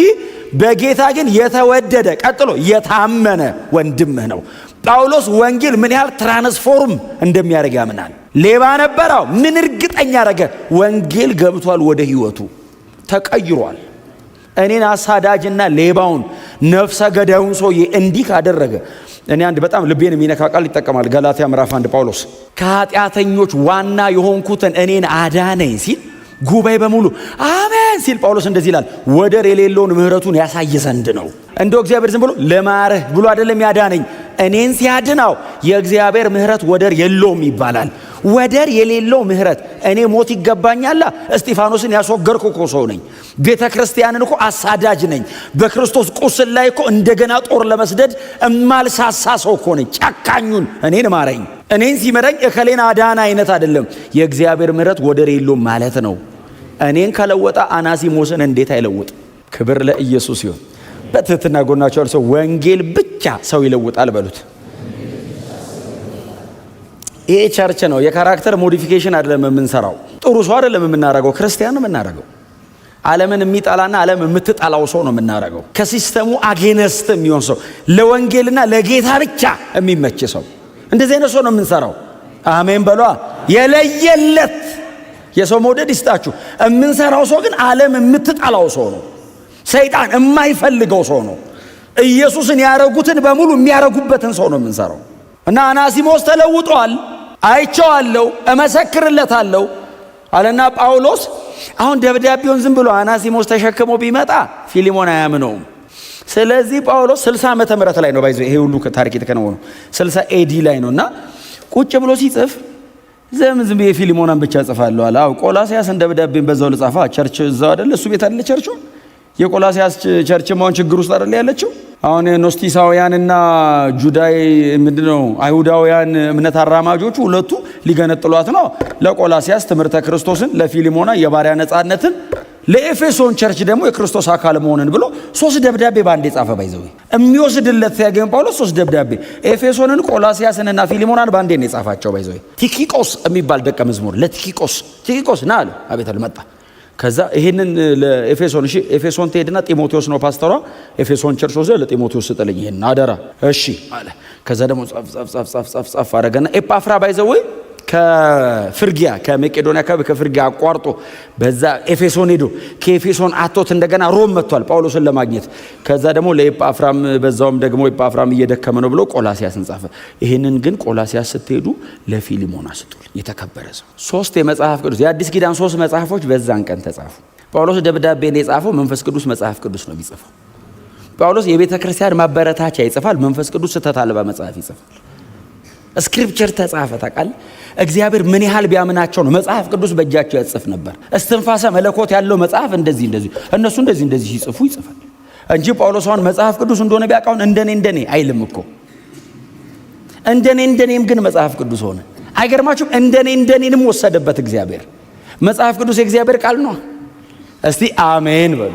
በጌታ ግን የተወደደ ቀጥሎ የታመነ ወንድምህ ነው። ጳውሎስ ወንጌል ምን ያህል ትራንስፎርም እንደሚያደርግ ያምናል። ሌባ ነበረው፣ ምን እርግጠኛ ያደረገ ወንጌል ገብቷል ወደ ህይወቱ ተቀይሯል። እኔን አሳዳጅና ሌባውን ነፍሰ ገዳዩን ሰውዬ እንዲህ ካደረገ እኔ አንድ በጣም ልቤን የሚነካ ቃል ይጠቀማል። ገላትያ ምዕራፍ 1 ጳውሎስ ከኃጢአተኞች ዋና የሆንኩትን እኔን አዳነኝ ሲል ጉባኤ በሙሉ አሜን ሲል ጳውሎስ እንደዚህ ይላል፣ ወደር የሌለውን ምህረቱን ያሳይ ዘንድ ነው። እንደው እግዚአብሔር ዝም ብሎ ለማረህ ብሎ አይደለም ያዳነኝ። እኔን ሲያድናው የእግዚአብሔር ምህረት ወደር የለውም ይባላል። ወደር የሌለው ምህረት። እኔ ሞት ይገባኛል። እስጢፋኖስን ያስወገርኩ እኮ ሰው ነኝ። ቤተ ክርስቲያንን እኮ አሳዳጅ ነኝ። በክርስቶስ ቁስል ላይ እኮ እንደገና ጦር ለመስደድ እማልሳሳ ሰው እኮ ነኝ። ጨካኙን እኔን ማረኝ። እኔን ሲመረኝ እከሌን አዳና አይነት አይደለም። የእግዚአብሔር ምህረት ወደር የለውም ማለት ነው። እኔን ከለወጣ አናሲሞስን እንዴት አይለውጥ? ክብር ለኢየሱስ ይሁን። በትህትና ጎናቸው ሰው ወንጌል ብቻ ሰው ይለውጣል በሉት። ይሄ ቸርች ነው። የካራክተር ሞዲፊኬሽን አይደለም የምንሰራው። ጥሩ ሰው አይደለም የምናረገው፣ ክርስቲያን ነው የምናረገው። ዓለምን የሚጣላና ዓለም የምትጣላው ሰው ነው የምናረገው። ከሲስተሙ አጌነስት የሚሆን ሰው፣ ለወንጌልና ለጌታ ብቻ የሚመች ሰው፣ እንደዚህ አይነት ሰው ነው የምንሰራው። አሜን በሏ። የለየለት የሰው መውደድ ይስጣችሁ። የምንሰራው ሰው ግን ዓለም የምትጣላው ሰው ነው። ሰይጣን የማይፈልገው ሰው ነው። ኢየሱስን ያረጉትን በሙሉ የሚያረጉበትን ሰው ነው የምንሰራው። እና አናሲሞስ ተለውጧል፣ አይቼዋለሁ፣ እመሰክርለታለሁ አለና ጳውሎስ አሁን ደብዳቤውን ዝም ብሎ አናሲሞስ ተሸክሞ ቢመጣ ፊሊሞን አያምነውም። ስለዚህ ጳውሎስ 60 ዓመተ ምህረት ላይ ነው ባይዘው ይሄ ሁሉ ታሪክ የተከናወነው 60 ኤዲ ላይ ነውና ቁጭ ብሎ ሲጽፍ ዝም ብዬ ፊሊሞናን ብቻ ጽፋለሁ አለ። አው ቆላሲያስን ደብዳቤን በዛው ልጻፋ፣ ቸርች እዛው አይደል እሱ ቤት አይደል ቸርቹ። የቆላሲያስ ቸርች ማውን ችግር ውስጥ አይደል ያለችው። አሁን ኖስቲሳውያንና ጁዳይ ምንድነው አይሁዳውያን እምነት አራማጆቹ ሁለቱ ሊገነጥሏት ነው። ለቆላሲያስ ትምህርተ ክርስቶስን፣ ለፊሊሞና የባሪያ ነጻነትን፣ ለኤፌሶን ቸርች ደግሞ የክርስቶስ አካል መሆንን ብሎ 3 ደብዳቤ ባንዴ ጻፈ። ባይዘው የሚወስድለት ያገኝ ጳውሎስ 3 ደብዳቤ ኤፌሶንን፣ ቆላሲያስንና ፊሊሞናን ባንዴ ነው የጻፋቸው። ባይዘው ቲኪቆስ የሚባል ደቀ መዝሙር ለቲኪቆስ ና አለ። አቤት አለ መጣ። ከዛ ይሄንን ለኤፌሶን እሺ ኤፌሶን ትሄድና ጢሞቴዎስ ነው ፓስተሯ፣ ኤፌሶን ቸርች ወዘ ለጢሞቴዎስ ስጠልኝ ይሄን አደራ እሺ አለ። ከዛ ደግሞ ጻፍ አረጋና ኤጳፍራ ባይዘው ከፍርጊያ ከመቄዶንያ ከፍርጊያ አቋርጦ በዛ ኤፌሶን ሄዶ ከኤፌሶን አቶት እንደገና ሮም መጥቷል ጳውሎስን ለማግኘት። ከዛ ደግሞ ለኤጳፍራም በዛውም ደግሞ ኤጳፍራም እየደከመ ነው ብሎ ቆላሲያስን ጻፈ። ይሄንን ግን ቆላሲያስ ስትሄዱ ለፊሊሞና ስጡልኝ የተከበረ ሰው። 3 የመጽሐፍ ቅዱስ የአዲስ ኪዳን 3 መጽሐፎች በዛን ቀን ተጻፉ። ጳውሎስ ደብዳቤን የጻፈው መንፈስ ቅዱስ መጽሐፍ ቅዱስ ነው የሚጽፈው። ጳውሎስ የቤተ ክርስቲያን ማበረታቻ ይጽፋል፣ መንፈስ ቅዱስ ስተት አልባ መጽሐፍ ይጽፋል። ስክሪፕቸር ተጻፈ። ታውቃለህ እግዚአብሔር ምን ያህል ቢያምናቸው ነው መጽሐፍ ቅዱስ በእጃቸው ያጽፍ ነበር። እስትንፋሰ መለኮት ያለው መጽሐፍ እንደዚህ እነሱ እንደዚህ ሲጽፉ ይጽፋል እንጂ ጳውሎስ አሁን መጽሐፍ ቅዱስ እንደሆነ ቢያውቃውን እንደኔ አይልም እኮ። እንደኔም ግን መጽሐፍ ቅዱስ ሆነ። አይገርማችሁም? እንደኔንም ወሰደበት እግዚአብሔር። መጽሐፍ ቅዱስ የእግዚአብሔር ቃል ነው። እስቲ አሜን በሉ።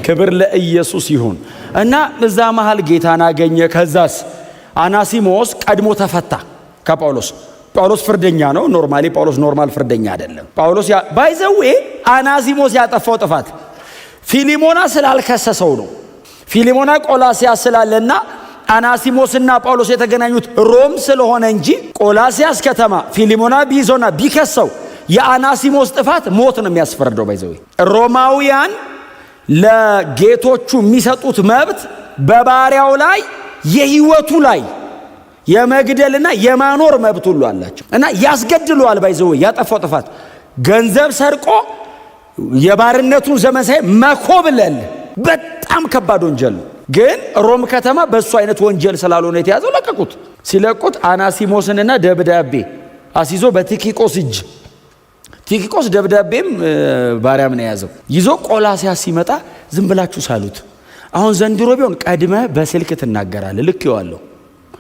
ክብር ለኢየሱስ ይሁን። እና እዛ መሃል ጌታን አገኘ። ከዛስ አናሲሞስ ቀድሞ ተፈታ ከጳውሎስ። ጳውሎስ ፍርደኛ ነው። ኖርማሊ ጳውሎስ ኖርማል ፍርደኛ አይደለም። ጳውሎስ ባይዘዌ አናሲሞስ ያጠፋው ጥፋት ፊሊሞና ስላልከሰሰው ነው። ፊሊሞና ቆላሲያስ ስላለና አናሲሞስና ጳውሎስ የተገናኙት ሮም ስለሆነ እንጂ ቆላሲያስ ከተማ ፊሊሞና ቢይዞና ቢከሰው የአናሲሞስ ጥፋት ሞት ነው የሚያስፈርደው። ባይዘው ሮማውያን ለጌቶቹ የሚሰጡት መብት በባሪያው ላይ የህይወቱ ላይ የመግደልና የማኖር መብት ሁሉ አላቸው እና ያስገድለዋል። ባይዘው ያጠፋው ጥፋት ገንዘብ ሰርቆ የባርነቱን ዘመን ሳይ መኮብለል በጣም ከባድ ወንጀል ነው። ግን ሮም ከተማ በሱ አይነት ወንጀል ስላልሆነ የተያዘው ለቀቁት። ሲለቁት አናሲሞስንና ደብዳቤ አሲዞ በቲኪቆስ እጅ ቲኪቆስ ደብዳቤም ባሪያም ነው የያዘው ይዞ ቆላሲያስ ሲመጣ ዝም ብላችሁ ሳሉት። አሁን ዘንድሮ ቢሆን ቀድመ በስልክ ትናገራለህ። ልክ ይዋለው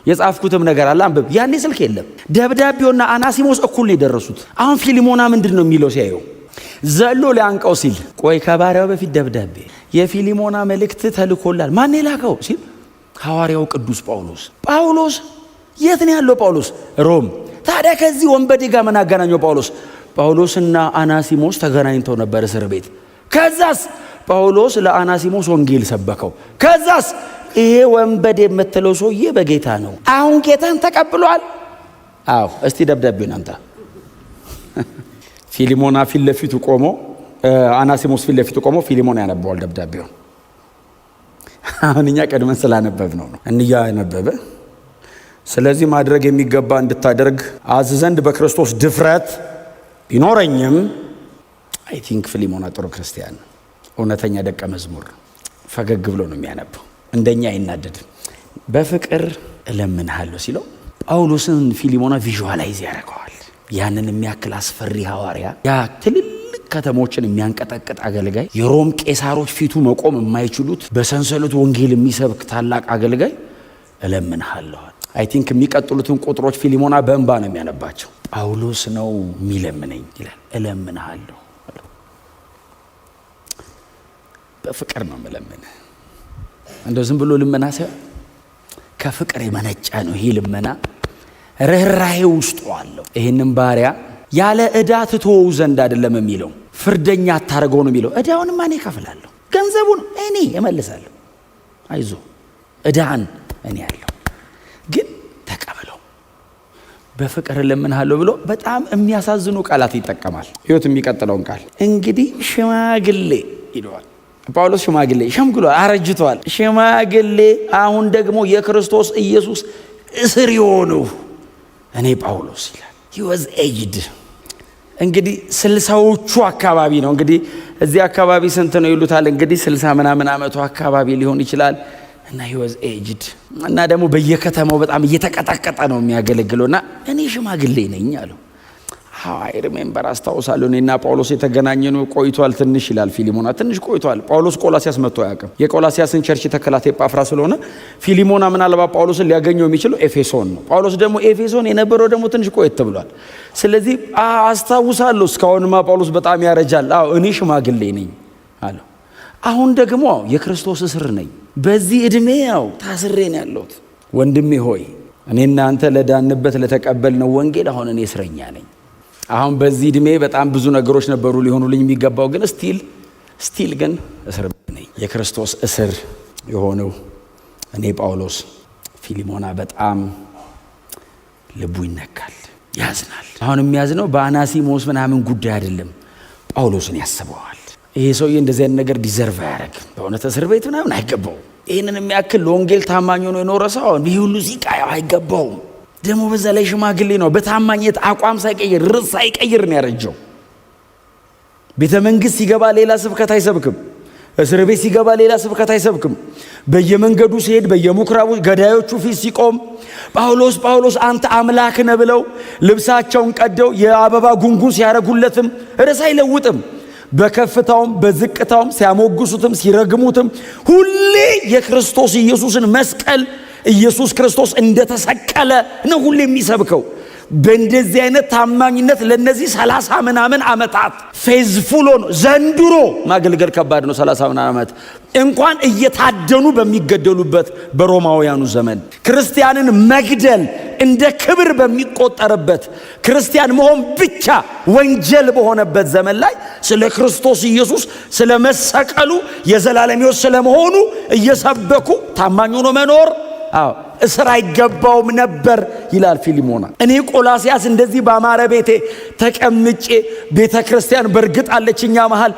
የጻፍኩትም ነገር አለ አንብብ። ያኔ ስልክ የለም። ደብዳቤውና አናሲሞስ እኩል ነው የደረሱት። አሁን ፊሊሞና ምንድነው የሚለው ሲያየው ዘሎ ሊያንቀው ሲል ቆይ ከባሪያው በፊት ደብዳቤ የፊሊሞና መልእክት ተልኮላል። ማን የላከው ሲል ሐዋርያው ቅዱስ ጳውሎስ። ጳውሎስ የት ነው ያለው? ጳውሎስ ሮም። ታዲያ ከዚህ ወንበዴ ጋር ምን አገናኘው? ጳውሎስና አናሲሞስ ተገናኝተው ነበር እስር ቤት። ከዛስ ጳውሎስ ለአናሲሞስ ወንጌል ሰበከው። ከዛስ ይሄ ወንበዴ የምትለው ሰውዬ በጌታ ነው፣ አሁን ጌታን ተቀብሏል። አዎ እስቲ ደብዳቤውን አምጣ። ፊሊሞና ፊት ለፊቱ ቆሞ አናሲሞስ ፊት ለፊቱ ቆሞ ፊሊሞና ያነበዋል ደብዳቤውን። አሁን እኛ ቀድመን ስላነበብ ነው እንያ ያነበበ። ስለዚህ ማድረግ የሚገባ እንድታደርግ አዝ ዘንድ በክርስቶስ ድፍረት ቢኖረኝም አይ ቲንክ ፊሊሞና ጥሩ ክርስቲያን፣ እውነተኛ ደቀ መዝሙር፣ ፈገግ ብሎ ነው የሚያነበው፣ እንደኛ አይናደድም። በፍቅር እለምንሃለሁ ሲለው ጳውሎስን ፊሊሞና ቪዥዋላይዝ ያደርገዋል። ያንን የሚያክል አስፈሪ ሐዋርያ፣ ያ ትልልቅ ከተሞችን የሚያንቀጠቅጥ አገልጋይ፣ የሮም ቄሳሮች ፊቱ መቆም የማይችሉት በሰንሰለት ወንጌል የሚሰብክ ታላቅ አገልጋይ እለምንሃለሁ። አይ ቲንክ የሚቀጥሉትን ቁጥሮች ፊሊሞና በእንባ ነው የሚያነባቸው። ጳውሎስ ነው የሚለምነኝ ይላል። እለምንሃለሁ፣ በፍቅር ነው የምለምንህ። እንደው ዝም ብሎ ልመና ሳይሆን ከፍቅር የመነጨ ነው ይሄ ልመና። ርህራሄ ውስጡ አለው። ይህንን ባሪያ ያለ ዕዳ ትተወው ዘንድ አይደለም የሚለው፣ ፍርደኛ አታርገው ነው የሚለው። ዕዳውንማ እኔ እከፍላለሁ፣ ገንዘቡን እኔ እመልሳለሁ፣ አይዞ ዕዳን እኔ ያለው ግን ተቀበለው፣ በፍቅር እለምንሃለሁ ብሎ በጣም የሚያሳዝኑ ቃላት ይጠቀማል። ህይወት የሚቀጥለውን ቃል እንግዲህ ሽማግሌ ይለዋል። ጳውሎስ ሽማግሌ ሸምግሏል፣ አረጅቷል። ሽማግሌ አሁን ደግሞ የክርስቶስ ኢየሱስ እስር የሆነው እኔ ጳውሎስ ይላል። he was aged እንግዲህ 60ዎቹ አካባቢ ነው። እንግዲህ እዚህ አካባቢ ስንት ነው ይሉታል? እንግዲህ 60 ምናምን ዓመቱ አካባቢ ሊሆን ይችላል። እና he was aged እና ደግሞ በየከተማው በጣም እየተቀጠቀጠ ነው የሚያገለግለውና እኔ ሽማግሌ ነኝ አለው። አይ ሪሜምበር አስታውሳለሁ፣ እኔና ጳውሎስ የተገናኘነው ቆይቷል ትንሽ ይላል ፊሊሞና። ትንሽ ቆይቷል። ጳውሎስ ቆላሲያስ መጥቶ አያውቅም። የቆላሲያስን ቸርች የተከላተ ጳፍራ ስለሆነ ፊሊሞና ምናልባት ጳውሎስን ሊያገኘው የሚችለው ኤፌሶን ነው። ጳውሎስ ደግሞ ኤፌሶን የነበረው ደግሞ ትንሽ ቆየት ብሏል። ስለዚህ አስታውሳለሁ እስካሁንማ ጳውሎስ በጣም ያረጃል። አዎ እኔ ሽማግሌ ነኝ አለው። አሁን ደግሞ የክርስቶስ እስር ነኝ፣ በዚህ እድሜ ያው ታስሬ ነው ያለሁት። ወንድሜ ሆይ እኔና አንተ ለዳንበት ለተቀበልነው ወንጌል አሁን እኔ እስረኛ ነኝ። አሁን በዚህ እድሜ በጣም ብዙ ነገሮች ነበሩ ሊሆኑልኝ የሚገባው፣ ግን ስቲል ግን እስር ነኝ። የክርስቶስ እስር የሆነው እኔ ጳውሎስ። ፊሊሞና በጣም ልቡ ይነካል፣ ያዝናል። አሁን የሚያዝነው በአናሲሞስ ምናምን ጉዳይ አይደለም፣ ጳውሎስን ያስበዋል። ይሄ ሰውዬ እንደዚህ አይነት ነገር ዲዘርቭ አያደርግም። በእውነት እስር ቤት ምናምን አይገባውም። ይህንን የሚያክል ለወንጌል ታማኝ ሆኖ የኖረ ሰው ይህ ሁሉ ሲቃየው አይገባውም። ደግሞ በዛ ላይ ሽማግሌ ነው። በታማኝነት አቋም ሳይቀይር ርዕስ ሳይቀይር ነው ያረጀው። ቤተ መንግስት ሲገባ ሌላ ስብከት አይሰብክም። እስር ቤት ሲገባ ሌላ ስብከት አይሰብክም። በየመንገዱ ሲሄድ በየምኩራቡ ገዳዮቹ ፊት ሲቆም ጳውሎስ ጳውሎስ አንተ አምላክ ነህ ብለው ልብሳቸውን ቀደው የአበባ ጉንጉን ሲያረጉለትም ርዕስ አይለውጥም። በከፍታውም በዝቅታውም ሲያሞግሱትም ሲረግሙትም ሁሌ የክርስቶስ ኢየሱስን መስቀል ኢየሱስ ክርስቶስ እንደተሰቀለ ነው ሁሌ የሚሰብከው። በእንደዚህ አይነት ታማኝነት ለነዚህ 30 ምናምን ዓመታት ፌዝፉል ሆኖ ዘንድሮ ማገልገል ከባድ ነው። 30 ምናምን ዓመት እንኳን እየታደኑ በሚገደሉበት በሮማውያኑ ዘመን ክርስቲያንን መግደል እንደ ክብር በሚቆጠርበት ክርስቲያን መሆን ብቻ ወንጀል በሆነበት ዘመን ላይ ስለ ክርስቶስ ኢየሱስ ስለ መሰቀሉ የዘላለም ሕይወት ስለመሆኑ እየሰበኩ ታማኝ ሆኖ መኖር እስር አይገባውም ነበር ይላል ፊሊሞና። እኔ ቆላስያስ እንደዚህ በአማረ ቤቴ ተቀምጬ ቤተ ክርስቲያን በርግጥ አለችኛ መሃል